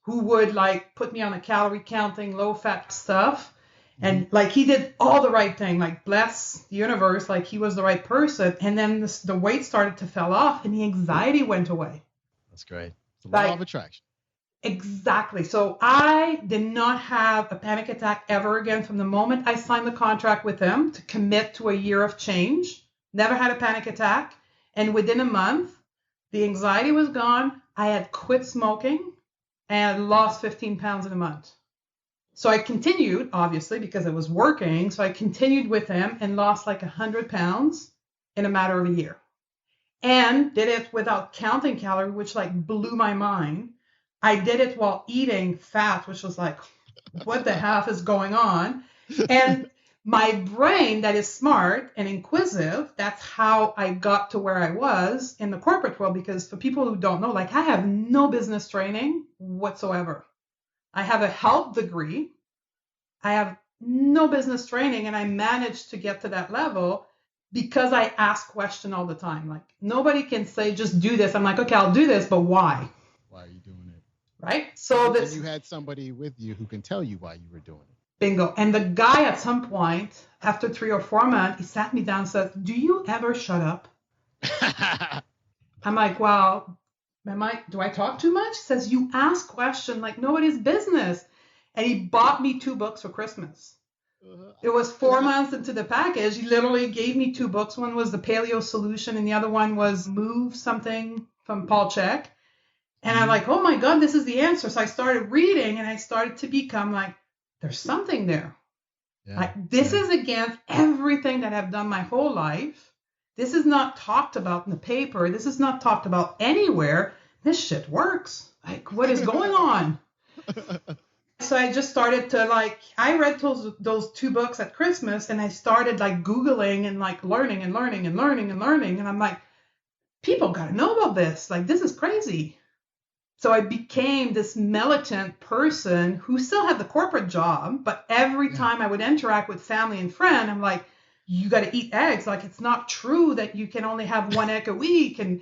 S1: who would like put me on a calorie counting, low fat stuff. And like he did all the right thing, like bless the universe, like he was the right person. And then the weight started to fall off and the anxiety went away.
S2: That's great. It's the law of attraction.
S1: Exactly. So I did not have a panic attack ever again from the moment I signed the contract with him to commit to a year of change. Never had a panic attack. And within a month, the anxiety was gone. I had quit smoking and lost 15 pounds in a month. So I continued, obviously, because it was working. So I continued with him and lost like 100 pounds in a matter of a year. And did it without counting calories, which like blew my mind. I did it while eating fat, which was like, what the heck is going on? And my brain that is smart and inquisitive, that's how I got to where I was in the corporate world. Because for people who don't know, like I have no business training whatsoever. I have a health degree. I have no business training, and I managed to get to that level because I ask questions all the time. Like nobody can say, just do this. I'm like, okay, I'll do this, but why?
S2: Why are you doing it?
S1: Right? So
S2: and you had somebody with you who can tell you why you were doing it.
S1: Bingo. And the guy at some point, after 3 or 4 months, he sat me down and said, do you ever shut up? I'm like, well, do I talk too much? He says, you ask questions like nobody's business. And he bought me 2 books for Christmas. It was 4 months into the package. He literally gave me 2 books. One was The Paleo Solution, and the other one was Move Something from Paul Chek. And I'm like, oh my God, this is the answer. So I started reading and I started to become like, there's something there. Yeah, like this is against everything that I've done my whole life. This is not talked about in the paper. This is not talked about anywhere. This shit works. Like, what is going on? So I just started to like, I read those 2 books at Christmas and I started like Googling and like learning. And I'm like, people got to know about this. Like, this is crazy. So I became this militant person who still had the corporate job, but every time I would interact with family and friend, I'm like, you got to eat eggs. Like, it's not true that you can only have 1 egg a week. And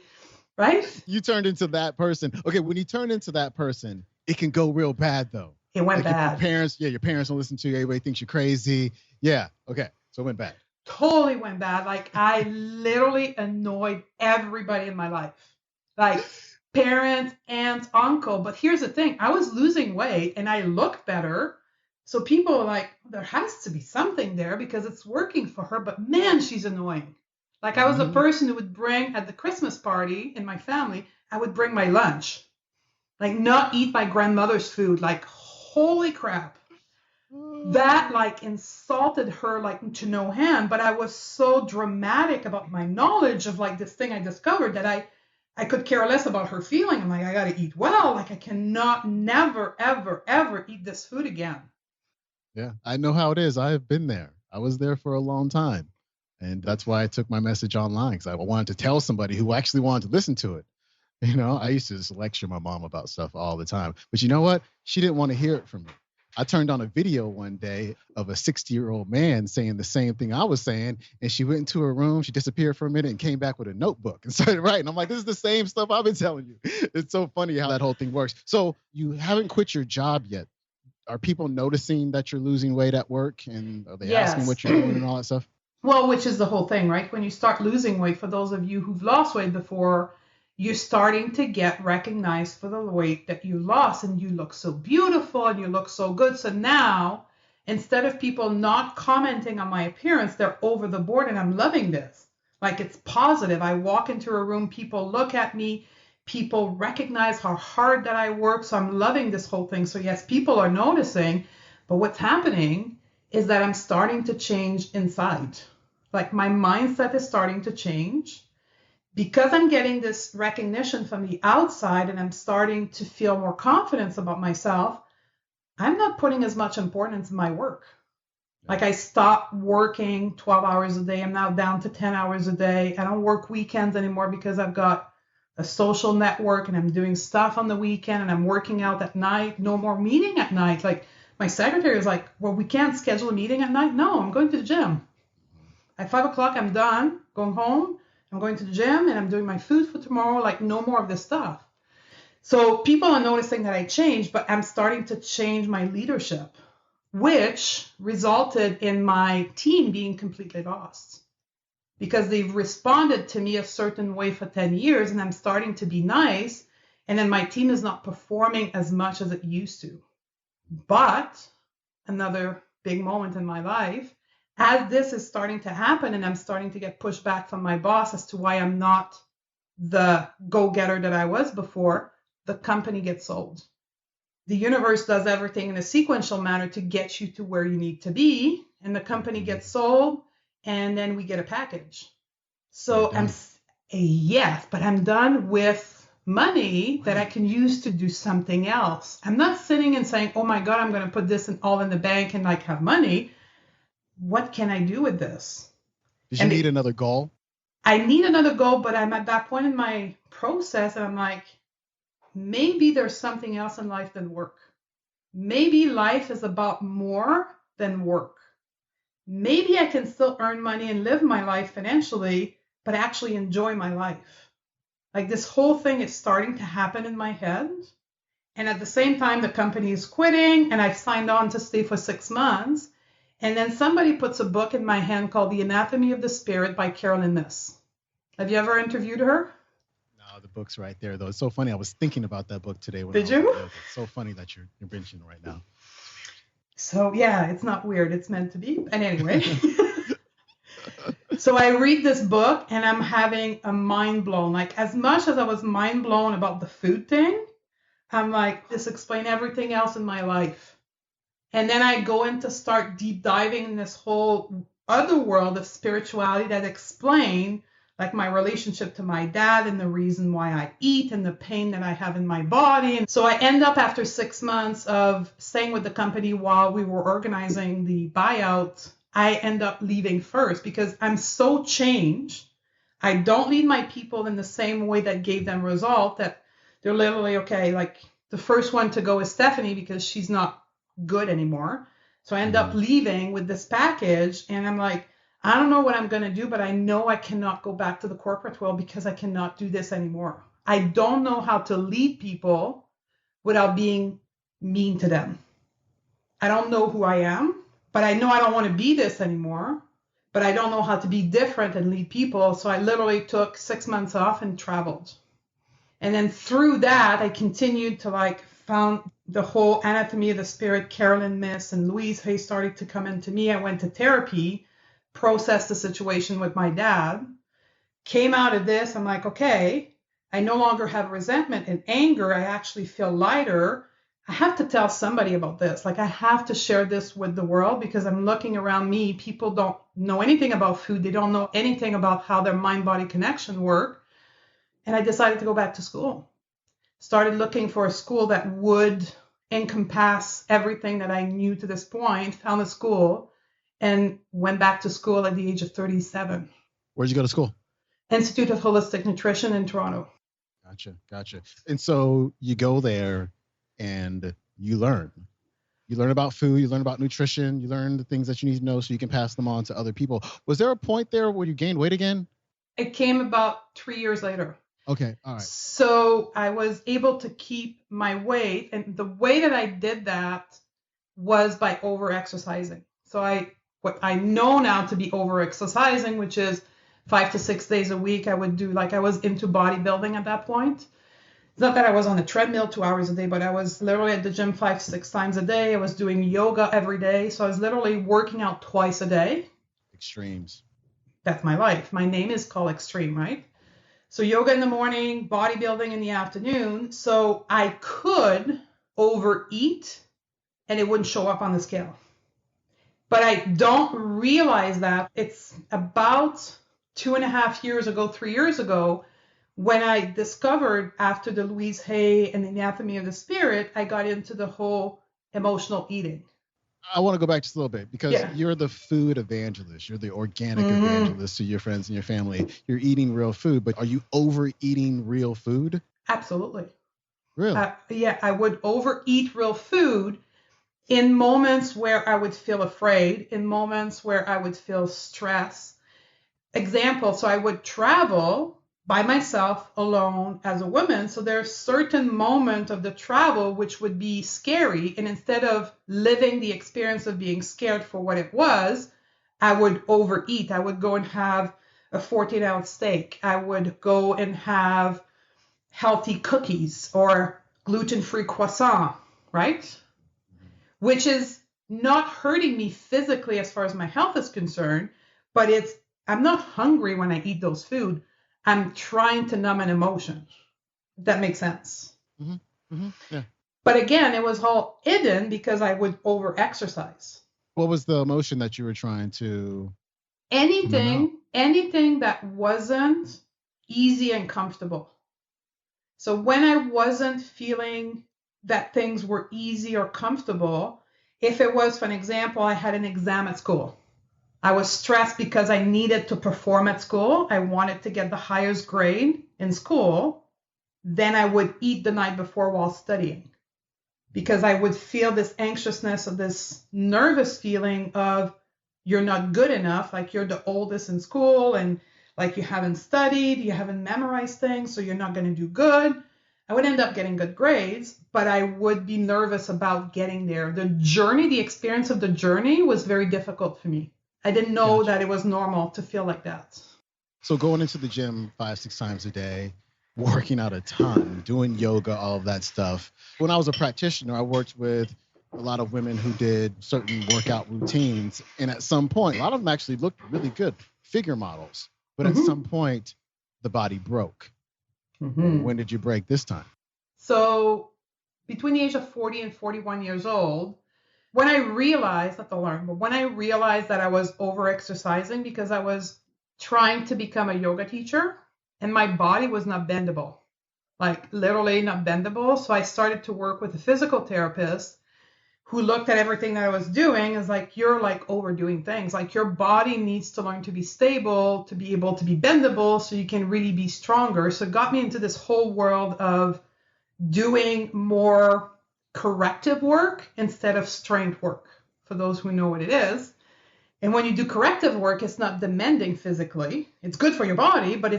S1: right?
S2: You turned into that person. Okay, when you turn into that person, it can go real bad though.
S1: It went bad.
S2: Your parents don't listen to you. Everybody thinks you're crazy. Yeah. Okay. So it went bad.
S1: totally went bad. Like I literally annoyed everybody in my life. Like parents, aunts, uncle. But here's the thing, I was losing weight and I looked better. So people were like, there has to be something there because it's working for her. But man, she's annoying. Like I was a person who would bring at the Christmas party in my family, I would bring my lunch. Like not eat my grandmother's food. Like holy crap. That like insulted her like to no end, but I was so dramatic about my knowledge of like this thing I discovered that I could care less about her feeling. I'm like, I gotta eat well. Like I cannot never, ever, ever eat this food again.
S2: Yeah, I know how it is. I have been there. I was there for a long time. And that's why I took my message online, because I wanted to tell somebody who actually wanted to listen to it. I used to just lecture my mom about stuff all the time. But you know what? She didn't want to hear it from me. I turned on a video one day of a 60-year-old man saying the same thing I was saying. And she went into her room. She disappeared for a minute and came back with a notebook and started writing. I'm like, this is the same stuff I've been telling you. It's so funny how that whole thing works. So you haven't quit your job yet. Are people noticing that you're losing weight at work? And are they asking what you're doing and all that stuff?
S1: Well, which is the whole thing, right? When you start losing weight, for those of you who've lost weight before, you're starting to get recognized for the weight that you lost, and you look so beautiful and you look so good. So now, instead of people not commenting on my appearance, they're over the board, and I'm loving this. Like it's positive. I walk into a room, people look at me, people recognize how hard that I work. So I'm loving this whole thing. So yes, people are noticing, but what's happening is that I'm starting to change inside. Like my mindset is starting to change because I'm getting this recognition from the outside and I'm starting to feel more confidence about myself. I'm not putting as much importance in my work. Like I stopped working 12 hours a day. I'm now down to 10 hours a day. I don't work weekends anymore because I've got a social network and I'm doing stuff on the weekend and I'm working out at night. No more meeting at night. Like my secretary is like, well, we can't schedule a meeting at night. No, I'm going to the gym. At 5 o'clock, I'm done, going home. I'm going to the gym and I'm doing my food for tomorrow. Like no more of this stuff. So people are noticing that I changed, but I'm starting to change my leadership, which resulted in my team being completely lost because they've responded to me a certain way for 10 years and I'm starting to be nice. And then my team is not performing as much as it used to. But another big moment in my life, as this is starting to happen and I'm starting to get pushed back from my boss as to why I'm not the go-getter that I was before, the company gets sold. The universe does everything in a sequential manner to get you to where you need to be, and the company gets sold, and then we get a package. So yes, but I'm done with money that I can use to do something else. I'm not sitting and saying, oh my God, I'm going to put this all in the bank and like have money. What can I do with this?
S2: Did you need another goal?
S1: I need another goal, but I'm at that point in my process and I'm like, maybe there's something else in life than work. Maybe life is about more than work. Maybe I can still earn money and live my life financially, but actually enjoy my life. Like this whole thing is starting to happen in my head. And at the same time, the company is quitting and I've signed on to stay for 6 months. And then somebody puts a book in my hand called The Anatomy of the Spirit by Carolyn Myss. Have you ever interviewed her?
S2: No, the book's right there, though. It's so funny. I was thinking about that book today.
S1: Did you?
S2: It's so funny that you're mentioning right now.
S1: So, yeah, it's not weird. It's meant to be. And anyway. So I read this book and I'm having a mind blown. Like as much as I was mind blown about the food thing, I'm like, this explains everything else in my life. And then I go in to start deep diving in this whole other world of spirituality that explain like my relationship to my dad and the reason why I eat and the pain that I have in my body. And so I end up after 6 months of staying with the company while we were organizing the buyout, I end up leaving first because I'm so changed. I don't lead my people in the same way that gave them result, that they're literally, okay, like the first one to go is Stephanie because she's not good anymore. So I end up leaving with this package and I'm like, I don't know what I'm going to do, but I know I cannot go back to the corporate world because I cannot do this anymore. I don't know how to lead people without being mean to them. I don't know who I am, but I know I don't want to be this anymore. but I don't know how to be different and lead people. So I literally took 6 months off and traveled. And then through that, I continued to found the whole anatomy of the spirit, Carolyn Miss and Louise Hay started to come into me. I went to therapy, processed the situation with my dad, came out of this. I'm like, okay, I no longer have resentment and anger. I actually feel lighter. I have to tell somebody about this. I have to share this with the world because I'm looking around me. People don't know anything about food. They don't know anything about how their mind-body connection work. And I decided to go back to school. Started looking for a school that would encompass everything that I knew to this point, found a school, and went back to school at the age of 37.
S2: Where'd you go to school?
S1: Institute of Holistic Nutrition in Toronto.
S2: Gotcha. And so you go there and you learn. You learn about food, you learn about nutrition, you learn the things that you need to know so you can pass them on to other people. Was there a point there where you gained weight again?
S1: It came about 3 years later.
S2: Okay, all right.
S1: So I was able to keep my weight, and the way that I did that was by over-exercising. So what I know now to be over-exercising, which is 5 to 6 days a week, I would do, I was into bodybuilding at that point. It's not that I was on a treadmill 2 hours a day, but I was literally at the gym 5-6 times a day. I was doing yoga every day. So I was literally working out twice a day.
S2: Extremes.
S1: That's my life. My name is called Extreme, right? So yoga in the morning, bodybuilding in the afternoon. So I could overeat and it wouldn't show up on the scale. But I don't realize that it's about 2.5 years ago, 3 years ago, when I discovered after the Louise Hay and the Anatomy of the Spirit, I got into the whole emotional eating.
S2: I want to go back just a little bit because you're the food evangelist. You're the organic evangelist to your friends and your family. You're eating real food, but are you overeating real food?
S1: Absolutely.
S2: Really?
S1: Yeah, I would overeat real food in moments where I would feel afraid, in moments where I would feel stress. Example, so I would travel by myself alone as a woman. So there's certain moment of the travel which would be scary. And instead of living the experience of being scared for what it was, I would overeat. I would go and have a 14-ounce steak. I would go and have healthy cookies or gluten-free croissant, right? Which is not hurting me physically as far as my health is concerned, but I'm not hungry when I eat those food. I'm trying to numb an emotion. If that makes sense.
S2: Yeah.
S1: But again, it was all hidden because I would over-exercise.
S2: What was the emotion that you were trying to?
S1: Anything that wasn't easy and comfortable. So when I wasn't feeling that things were easy or comfortable, if it was, for an example, I had an exam at school. I was stressed because I needed to perform at school. I wanted to get the highest grade in school. Then I would eat the night before while studying because I would feel this anxiousness or this nervous feeling of you're not good enough, like you're the oldest in school and like you haven't studied, you haven't memorized things, so you're not going to do good. I would end up getting good grades, but I would be nervous about getting there. The journey, the experience of the journey was very difficult for me. I didn't know that it was normal to feel like that.
S2: So going into the gym 5-6 times a day, working out a ton, doing yoga, all of that stuff. When I was a practitioner, I worked with a lot of women who did certain workout routines. And at some point, a lot of them actually looked really good, figure models. But at some point, the body broke. When did you break this time?
S1: So between the age of 40 and 41 years old, when I realized, when I realized that I was over-exercising because I was trying to become a yoga teacher and my body was not bendable, like literally not bendable. So I started to work with a physical therapist who looked at everything that I was doing as like, you're like overdoing things. Like your body needs to learn to be stable, to be able to be bendable so you can really be stronger. So it got me into this whole world of doing more corrective work instead of strength work, for those who know what it is. And when you do corrective work, it's not demanding physically. It's good for your body, but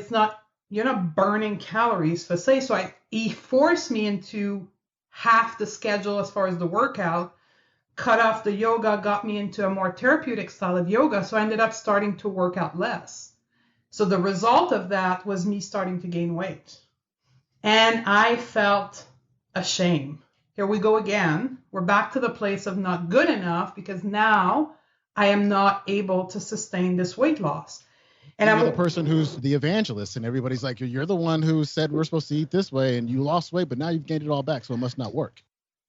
S1: you're not burning calories per se. So he forced me into half the schedule as far as the workout, cut off the yoga, got me into a more therapeutic style of yoga. So I ended up starting to work out less. So the result of that was me starting to gain weight. And I felt ashamed. Here we go again. We're back to the place of not good enough because now I am not able to sustain this weight loss.
S2: And you're the person who's the evangelist, and everybody's like, you're the one who said we're supposed to eat this way, and you lost weight, but now you've gained it all back, so it must not work.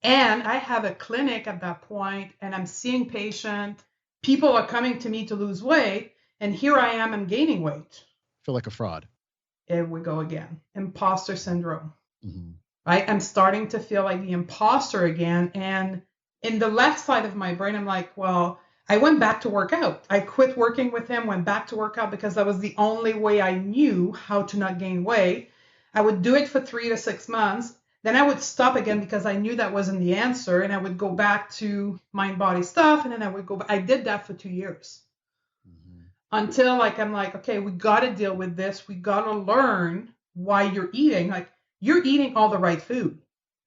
S1: And I have a clinic at that point, and I'm seeing patients. People are coming to me to lose weight, and here I am, I'm gaining weight.
S2: Feel like a fraud.
S1: Here we go again. Imposter syndrome.
S2: Mm-hmm.
S1: Right? I'm starting to feel like the imposter again. And in the left side of my brain, I'm like, well, I went back to work out. I quit working with him, went back to work out because that was the only way I knew how to not gain weight. I would do it for 3 to 6 months. Then I would stop again because I knew that wasn't the answer. And I would go back to mind body stuff. And then I would go back. I did that for 2 years. Mm-hmm. Until I'm like, okay, we got to deal with this. We got to learn why you're eating. Like, you're eating all the right food,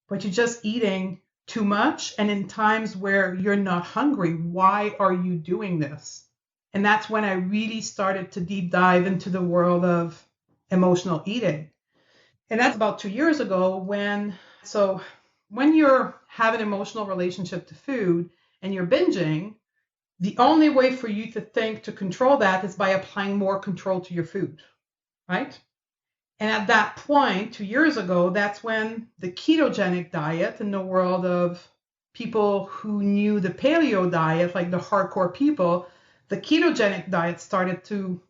S1: but you're just eating too much. And in times where you're not hungry, why are you doing this? And that's when I really started to deep dive into the world of emotional eating. And that's about 2 years ago when you have an emotional relationship to food and you're binging, the only way for you to think to control that is by applying more control to your food, right? And at that point, 2 years ago, that's when the ketogenic diet in the world of people who knew the paleo diet, like the hardcore people, the ketogenic diet started to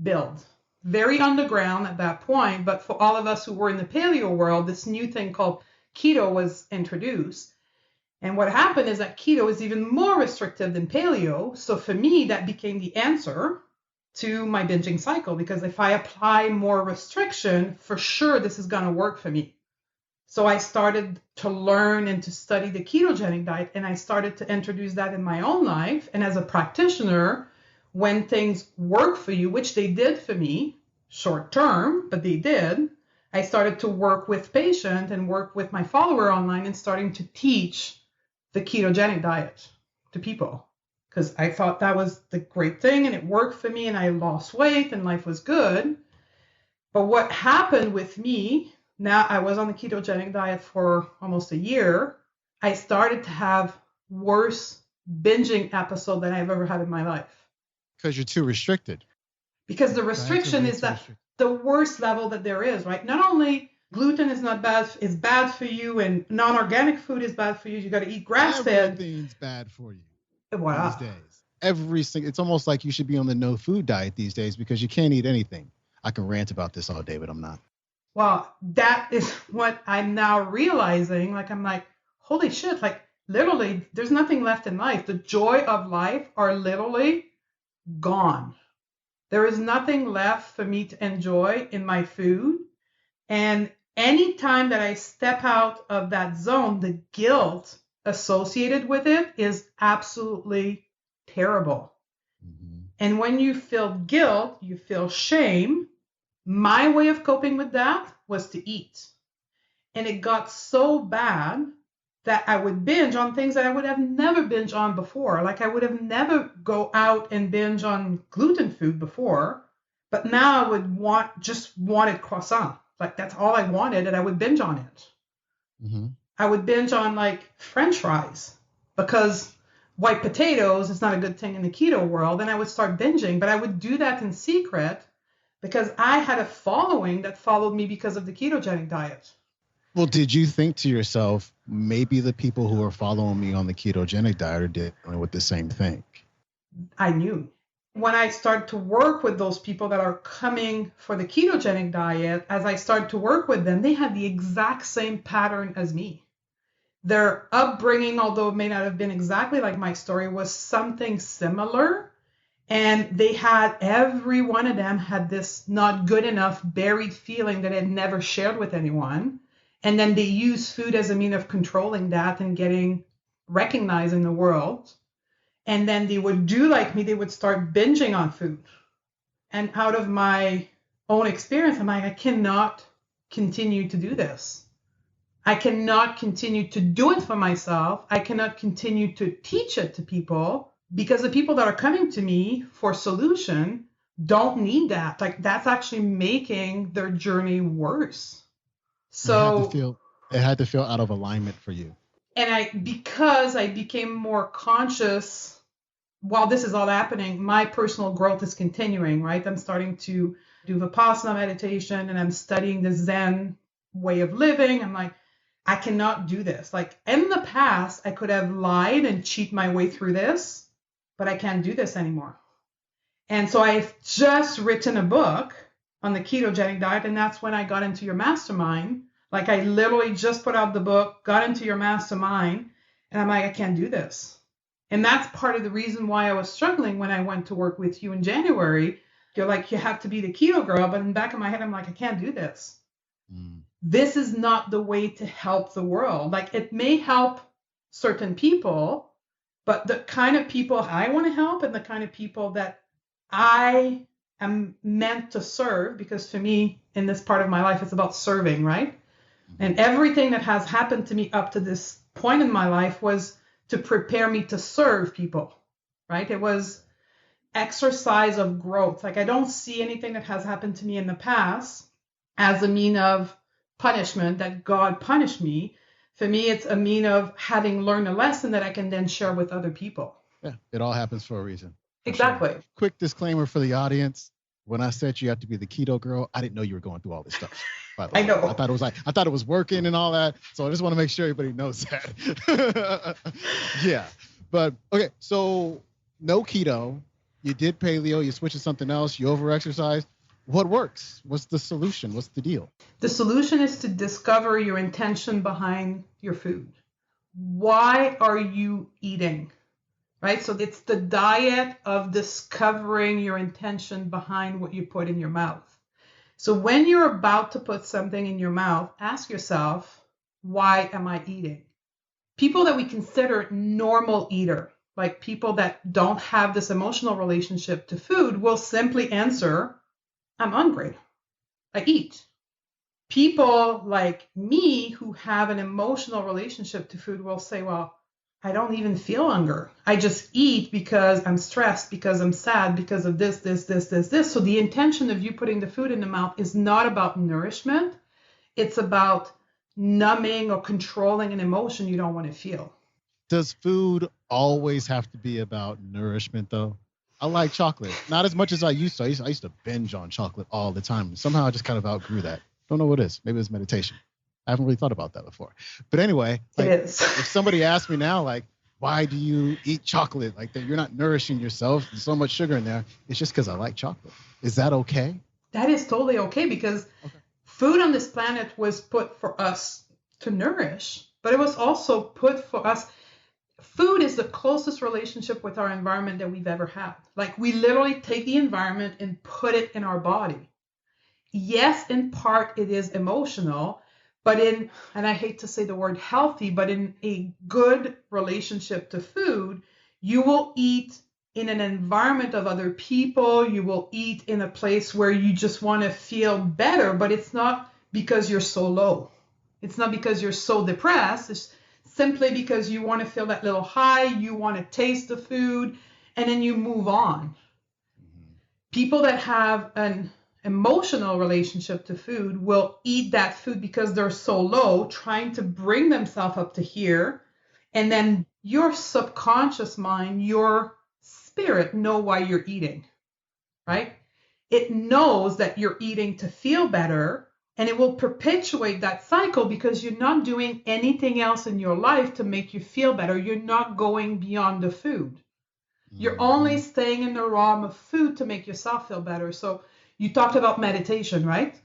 S1: build. Very underground at that point, but for all of us who were in the paleo world, this new thing called keto was introduced. And what happened is that keto is even more restrictive than paleo. So for me, that became the answer to my binging cycle, because if I apply more restriction, for sure this is going to work for me. So I started to learn and to study the ketogenic diet, and I started to introduce that in my own life. And as a practitioner, when things work for you, which they did for me, short term, but they did, I started to work with patients and work with my follower online and starting to teach the ketogenic diet to people. Because I thought that was the great thing and it worked for me and I lost weight and life was good. But what happened with me, now I was on the ketogenic diet for almost a year, I started to have worse binging episode than I've ever had in my life.
S2: Because you're too restricted.
S1: Because the restriction is that the worst level that there is, right? Not only gluten is not bad, is bad for you, and non-organic food is bad for you. You got to eat grass-fed.
S2: Everything's bad for you.
S1: Wow.
S2: These days. It's almost like you should be on the no food diet these days because you can't eat anything. I can rant about this all day, but I'm not.
S1: Well, that is what I'm now realizing. I'm like, holy shit, literally there's nothing left in life. The joy of life are literally gone. There is nothing left for me to enjoy in my food. And anytime that I step out of that zone, the guilt associated with it is absolutely terrible. Mm-hmm. And when you feel guilt, you feel shame. My way of coping with that was to eat. And it got so bad that I would binge on things that I would have never binged on before. I would have never go out and binge on gluten food before, but now I would wanted croissant. That's all I wanted, and I would binge on it. Mm-hmm. I would binge on French fries because white potatoes is not a good thing in the keto world, and I would start binging, but I would do that in secret because I had a following that followed me because of the ketogenic diet.
S2: Well, did you think to yourself, maybe the people who are following me on the ketogenic diet are dealing with the same thing?
S1: I knew. When I started to work with those people that are coming for the ketogenic diet, as I started to work with them, they had the exact same pattern as me. Their upbringing, although it may not have been exactly like my story, was something similar. And every one of them had this not good enough buried feeling that they'd never shared with anyone. And then they use food as a means of controlling that and getting recognized in the world. And then they would do like me, they would start binging on food. And out of my own experience, I'm like, I cannot continue to do this. I cannot continue to do it for myself. I cannot continue to teach it to people because the people that are coming to me for solution don't need that. Like that's actually making their journey worse. So
S2: it had to feel out of alignment for you.
S1: And because I became more conscious while this is all happening, my personal growth is continuing, right? I'm starting to do Vipassana meditation and I'm studying the Zen way of living. I'm like, I cannot do this. Like in the past, I could have lied and cheat my way through this, but I can't do this anymore. And so I've just written a book on the ketogenic diet, and that's when I got into your mastermind. Like I literally just put out the book, got into your mastermind, and I'm like, I can't do this. And that's part of the reason why I was struggling when I went to work with you in January. You're like, you have to be the keto girl. But in the back of my head, I'm like, I can't do this. This is not the way to help the world. Like it may help certain people, but the kind of people I want to help and the kind of people that I am meant to serve, because for me, in this part of my life, it's about serving, right? And everything that has happened to me up to this point in my life was to prepare me to serve people, right? It was exercise of growth. Like I don't see anything that has happened to me in the past as a mean of punishment, that God punished me. For me, it's a mean of having learned a lesson that I can then share with other people.
S2: Yeah, it all happens for a reason.
S1: Exactly.
S2: Sure. Quick disclaimer for the audience. When I said you have to be the keto girl, I didn't know you were going through all this stuff. By the way.
S1: I know.
S2: I thought it was working and all that. So I just want to make sure everybody knows that. Yeah. But okay, so no keto. You did paleo, you switched to something else, you over-exercised. What works? What's the solution? What's the deal?
S1: The solution is to discover your intention behind your food. Why are you eating? Right? So it's the diet of discovering your intention behind what you put in your mouth. So when you're about to put something in your mouth, ask yourself, why am I eating? People that we consider normal eater, like people that don't have this emotional relationship to food, will simply answer, I'm hungry. I eat. People like me who have an emotional relationship to food will say, well, I don't even feel hunger. I just eat because I'm stressed, because I'm sad, because of this. So the intention of you putting the food in the mouth is not about nourishment. It's about numbing or controlling an emotion you don't want to feel.
S2: Does food always have to be about nourishment, though? I like chocolate. Not as much as I used to. I used to binge on chocolate all the time. Somehow I just kind of outgrew that. Don't know what it is. Maybe it's meditation. I haven't really thought about that before. But anyway, like,
S1: it is.
S2: If somebody asked me now, like, why do you eat chocolate? Like, that you're not nourishing yourself. There's so much sugar in there. It's just because I like chocolate. Is that okay?
S1: That is totally okay, because food on this planet was put for us to nourish, but it was also put for us. Food is the closest relationship with our environment that we've ever had. Like we literally take the environment and put it in our body. Yes, in part it is emotional, but and I hate to say the word healthy, but in a good relationship to food, you will eat in an environment of other people. You will eat in a place where you just want to feel better, but it's not because you're so low. It's not because you're so depressed. It's simply because you want to feel that little high, you want to taste the food, and then you move on. People that have an emotional relationship to food will eat that food because they're so low, trying to bring themselves up to here. And then your subconscious mind, your spirit know why you're eating, right? It knows that you're eating to feel better, and it will perpetuate that cycle because you're not doing anything else in your life to make you feel better. You're not going beyond the food. You're only staying in the realm of food to make yourself feel better. So you talked about meditation, right?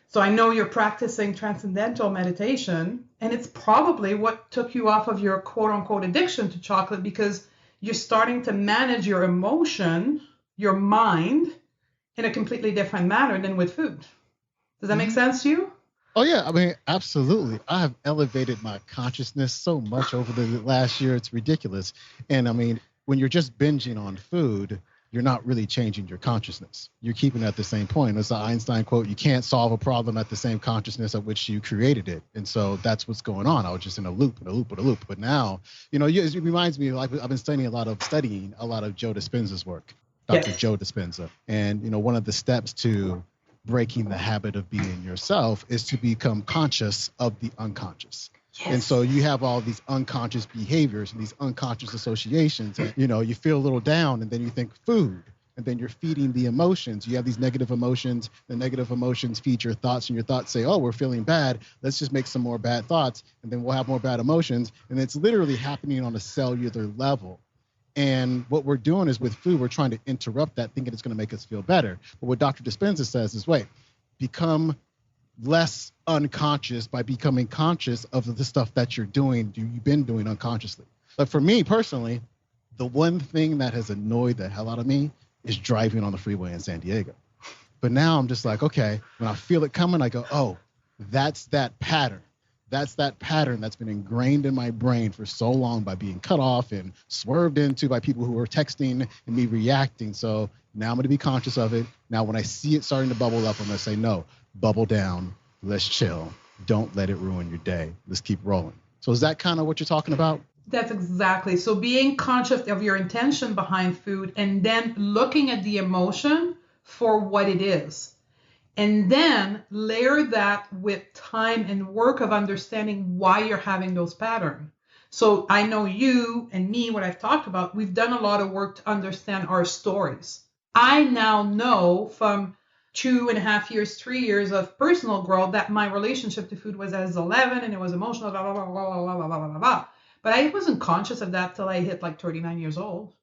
S1: So I know you're practicing transcendental meditation, and it's probably what took you off of your quote unquote addiction to chocolate, because you're starting to manage your emotion, your mind, in a completely different manner than with food. Does that make sense to you?
S2: Oh, yeah. I mean, absolutely. I have elevated my consciousness so much over the last year. It's ridiculous. And I mean, when you're just binging on food, you're not really changing your consciousness. You're keeping it at the same point. It's the Einstein quote, you can't solve a problem at the same consciousness at which you created it. And so that's what's going on. I was just in a loop. But now, it reminds me, like I've been studying a lot of Joe Dispenza's work, Dr.
S1: Yes.
S2: Joe Dispenza. And, one of the steps to breaking the habit of being yourself is to become conscious of the unconscious. Yes. And so you have all these unconscious behaviors and these unconscious associations. And, you feel a little down and then you think food, and then you're feeding the emotions. You have these negative emotions. The negative emotions feed your thoughts, and your thoughts say, oh, we're feeling bad. Let's just make some more bad thoughts, and then we'll have more bad emotions. And it's literally happening on a cellular level. And what we're doing is with food, we're trying to interrupt that, thinking it's going to make us feel better. But what Dr. Dispenza says is, wait, become less unconscious by becoming conscious of the stuff that you've been doing unconsciously. But for me personally, the one thing that has annoyed the hell out of me is driving on the freeway in San Diego. But now I'm just like, okay, when I feel it coming, I go, oh, that's that pattern. That's that pattern that's been ingrained in my brain for so long by being cut off and swerved into by people who are texting and me reacting. So now I'm going to be conscious of it. Now, when I see it starting to bubble up, I'm going to say, no, bubble down. Let's chill. Don't let it ruin your day. Let's keep rolling. So is that kind of what you're talking about?
S1: That's exactly. So being conscious of your intention behind food and then looking at the emotion for what it is. And then layer that with time and work of understanding why you're having those patterns. So I know you and me, what I've talked about, we've done a lot of work to understand our stories. I now know from 2.5 years, 3 years of personal growth that my relationship to food was as 11 and it was emotional, blah, blah, blah, blah, blah, blah, blah, blah, blah. But I wasn't conscious of that till I hit like 39 years old.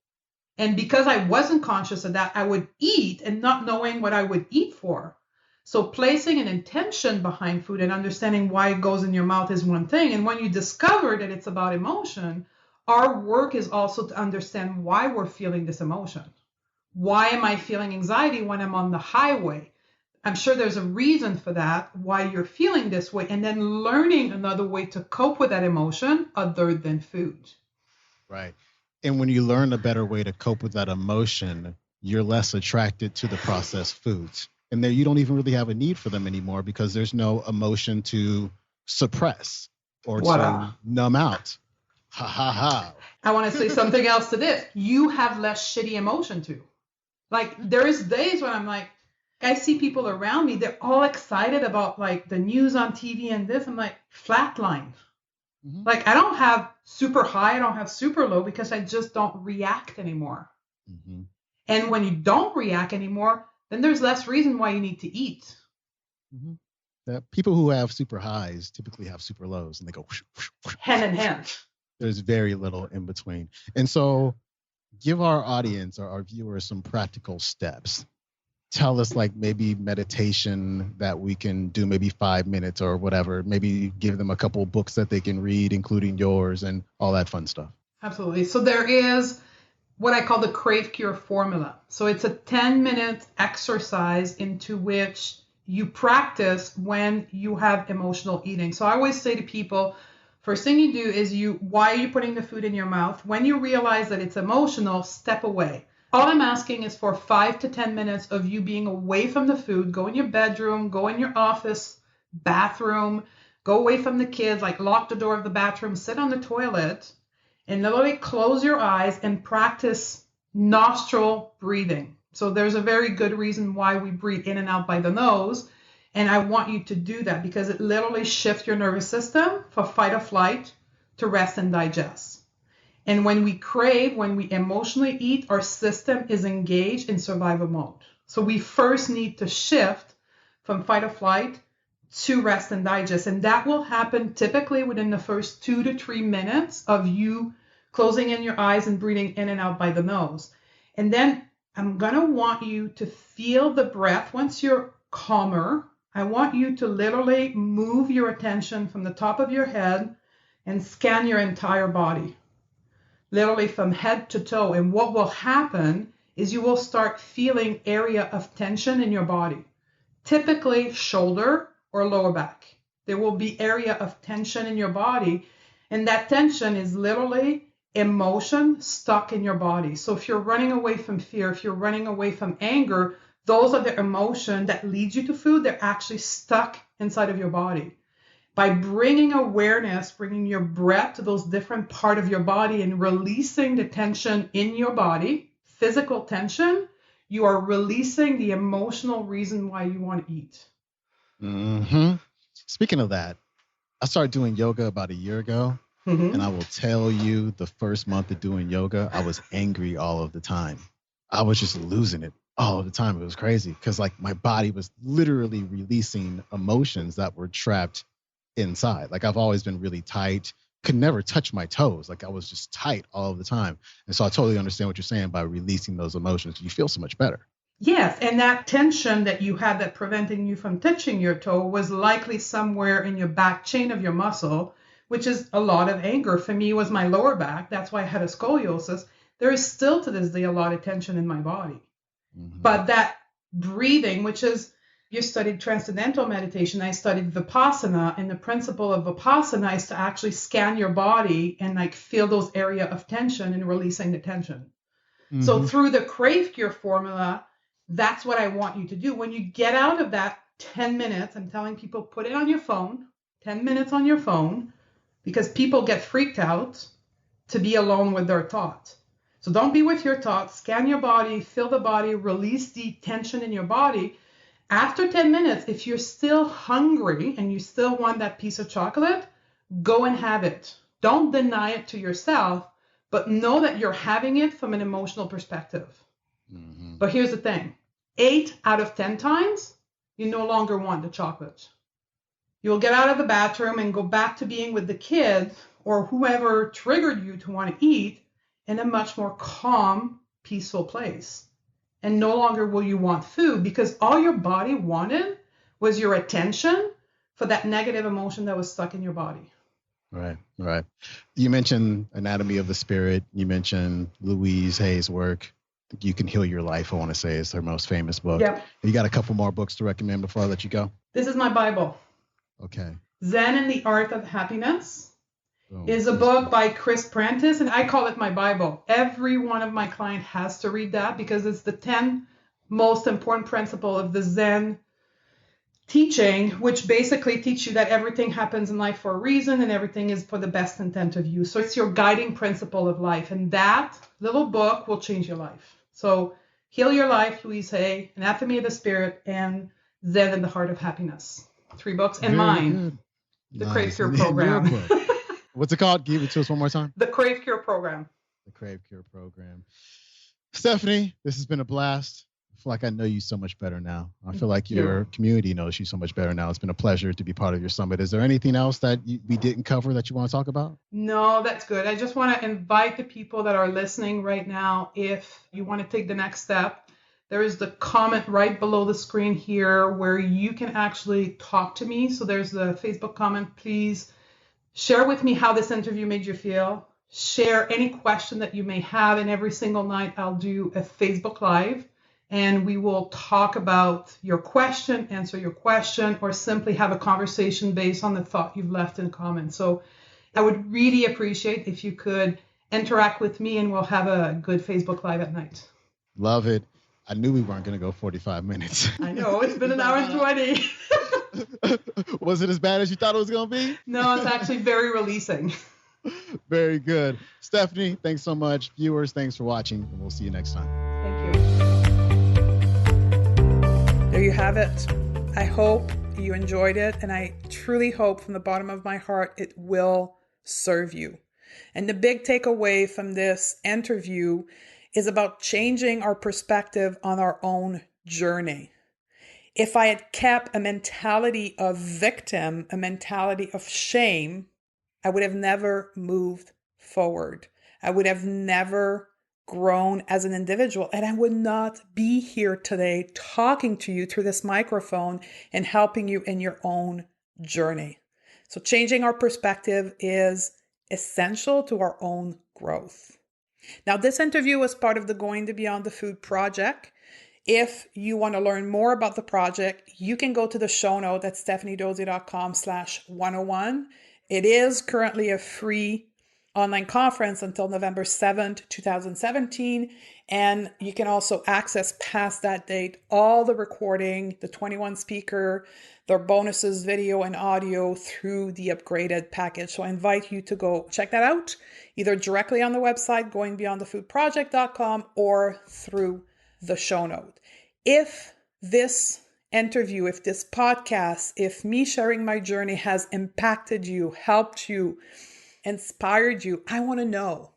S1: And because I wasn't conscious of that, I would eat and not knowing what I would eat for. So placing an intention behind food and understanding why it goes in your mouth is one thing. And when you discover that it's about emotion, our work is also to understand why we're feeling this emotion. Why am I feeling anxiety when I'm on the highway? I'm sure there's a reason for that, why you're feeling this way, and then learning another way to cope with that emotion other than food.
S2: Right. And when you learn a better way to cope with that emotion, you're less attracted to the processed foods. And then you don't even really have a need for them anymore because there's no emotion to suppress or to numb out. Ha, ha, ha.
S1: I want to say something else to this. You have less shitty emotion too. Like there is days when I'm like, I see people around me, they're all excited about like the news on TV and this. I'm like, flatline. Mm-hmm. Like I don't have super high, I don't have super low because I just don't react anymore. Mm-hmm. And when you don't react anymore, then there's less reason why you need to eat.
S2: Mm-hmm. People who have super highs typically have super lows and they go whoosh, whoosh, whoosh.
S1: Hand in hand.
S2: There's very little in between. And so give our audience or our viewers some practical steps. Tell us like maybe meditation that we can do, maybe 5 minutes or whatever. Maybe give them a couple of books that they can read, including yours and all that fun stuff.
S1: Absolutely. So there is what I call the Crave Cure formula. So it's a 10-minute exercise into which you practice when you have emotional eating. So I always say to people, first thing you do is why are you putting the food in your mouth? When you realize that it's emotional, step away. All I'm asking is for 5 to 10 minutes of you being away from the food. Go in your bedroom, go in your office, bathroom, go away from the kids, like lock the door of the bathroom, sit on the toilet, and literally close your eyes and practice nostril breathing. So there's a very good reason why we breathe in and out by the nose. And I want you to do that because it literally shifts your nervous system from fight or flight to rest and digest. And when we crave, when we emotionally eat, our system is engaged in survival mode. So we first need to shift from fight or flight to rest and digest. And that will happen typically within the first 2 to 3 minutes of you closing in your eyes and breathing in and out by the nose. And then I'm going to want you to feel the breath. Once you're calmer, I want you to literally move your attention from the top of your head and scan your entire body, literally from head to toe. And what will happen is you will start feeling area of tension in your body, typically shoulder or lower back. There will be area of tension in your body. And that tension is literally emotion stuck in your body. So if you're running away from fear, if you're running away from anger, those are the emotion that leads you to food. They're actually stuck inside of your body. By bringing awareness, bringing your breath to those different parts of your body and releasing the tension in your body, physical tension, you are releasing the emotional reason why you want to eat.
S2: Mm-hmm. Speaking of that, I started doing yoga about a year ago. Mm-hmm. And I will tell you, the first month of doing yoga, I was angry all of the time. I was just losing it all of the time. It was crazy because like my body was literally releasing emotions that were trapped inside. Like I've always been really tight, could never touch my toes. Like I was just tight all of the time. And so I totally understand what you're saying by releasing those emotions. You feel so much better.
S1: Yes, and that tension that you had that preventing you from touching your toe was likely somewhere in your back chain of your muscle, which is a lot of anger. For me, it was my lower back. That's why I had a scoliosis. There is still to this day a lot of tension in my body. Mm-hmm. But that breathing, which is, you studied transcendental meditation, I studied Vipassana, and the principle of Vipassana is to actually scan your body and like feel those areas of tension and releasing the tension. Mm-hmm. So through the Crave Cure formula, that's what I want you to do. When you get out of that 10 minutes, I'm telling people, put it on your phone, 10 minutes on your phone, because people get freaked out to be alone with their thoughts. So don't be with your thoughts, scan your body, feel the body, release the tension in your body. After 10 minutes, if you're still hungry and you still want that piece of chocolate, go and have it. Don't deny it to yourself, but know that you're having it from an emotional perspective. Mm-hmm. But here's the thing. 8 out of 10 times, you no longer want the chocolate. You'll get out of the bathroom and go back to being with the kid or whoever triggered you to want to eat in a much more calm, peaceful place. And no longer will you want food because all your body wanted was your attention for that negative emotion that was stuck in your body.
S2: Right, right. You mentioned Anatomy of the Spirit. You mentioned Louise Hay's work. You Can Heal Your Life, I want to say, is her most famous book.
S1: Yep.
S2: You got a couple more books to recommend before I let you go?
S1: This is my Bible.
S2: Okay.
S1: Zen and the Art of Happiness is a book by Chris Prentice, and I call it my Bible. Every one of my clients has to read that because it's the 10 most important principles of the Zen teaching, which basically teach you that everything happens in life for a reason and everything is for the best intent of you. So it's your guiding principle of life, and that little book will change your life. So Heal Your Life, Louise Hay, Anatomy of the Spirit, and Zen and the Heart of Happiness. 3 books, and mine, the
S2: Nice.
S1: Crave Cure program.
S2: What's it called? Give it to us one more time.
S1: The Crave Cure program.
S2: The Crave Cure program. Stephanie, this has been a blast. I feel like I know you so much better now. I feel like your community knows you so much better now. It's been a pleasure to be part of your summit. Is there anything else that we didn't cover that you want to talk about?
S1: No, that's good. I just want to invite the people that are listening right now, if you want to take the next step, there is the comment right below the screen here where you can actually talk to me. So there's the Facebook comment. Please share with me how this interview made you feel. Share any question that you may have. And every single night I'll do a Facebook Live. And we will talk about your question, answer your question, or simply have a conversation based on the thought you've left in the comments. So I would really appreciate if you could interact with me, and we'll have a good Facebook Live at night.
S2: Love it. I knew we weren't going to go 45 minutes.
S1: I know, it's been an hour and 20.
S2: Was it as bad as you thought it was going to be?
S1: No, it's actually very releasing.
S2: Very good. Stephanie, thanks so much. Viewers, thanks for watching, and we'll see you next time.
S1: Thank you. There you have it. I hope you enjoyed it, and I truly hope from the bottom of my heart it will serve you. And the big takeaway from this interview is about changing our perspective on our own journey. If I had kept a mentality of victim, a mentality of shame, I would have never moved forward. I would have never grown as an individual, and I would not be here today talking to you through this microphone and helping you in your own journey. So changing our perspective is essential to our own growth. Now, this interview was part of the Going to Beyond the Food project. If you want to learn more about the project, you can go to the show note at stephaniedodier.com/101. It is currently a free online conference until November 7th, 2017. And you can also access past that date all the recording, the 21 speaker, their bonuses, video and audio through the upgraded package. So I invite you to go check that out, either directly on the website, goingbeyondthefoodproject.com, or through the show note. If this interview, if this podcast, if me sharing my journey has impacted you, helped you, inspired you, I want to know.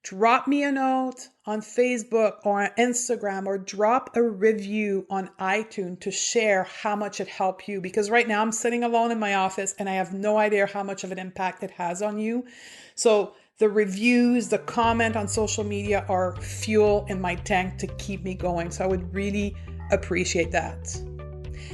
S1: Drop me a note on Facebook or on Instagram, or drop a review on iTunes to share how much it helped you. Because right now I'm sitting alone in my office and I have no idea how much of an impact it has on you. So the reviews, the comment on social media are fuel in my tank to keep me going. So I would really appreciate that.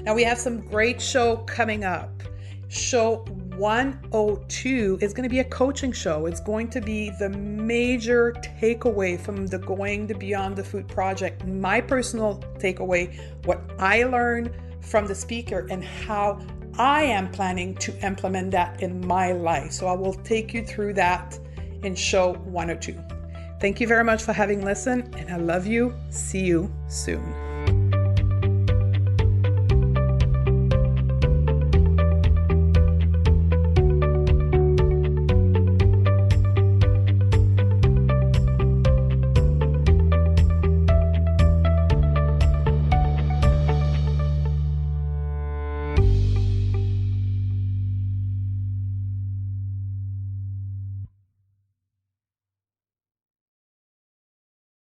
S1: Now we have some great show coming up. Show 102 is going to be a coaching show. It's going to be the major takeaway from the Going to Beyond the Food Project. My personal takeaway, what I learned from the speaker and how I am planning to implement that in my life. So I will take you through that in show 102. Thank you very much for having listened, and I love you. See you soon.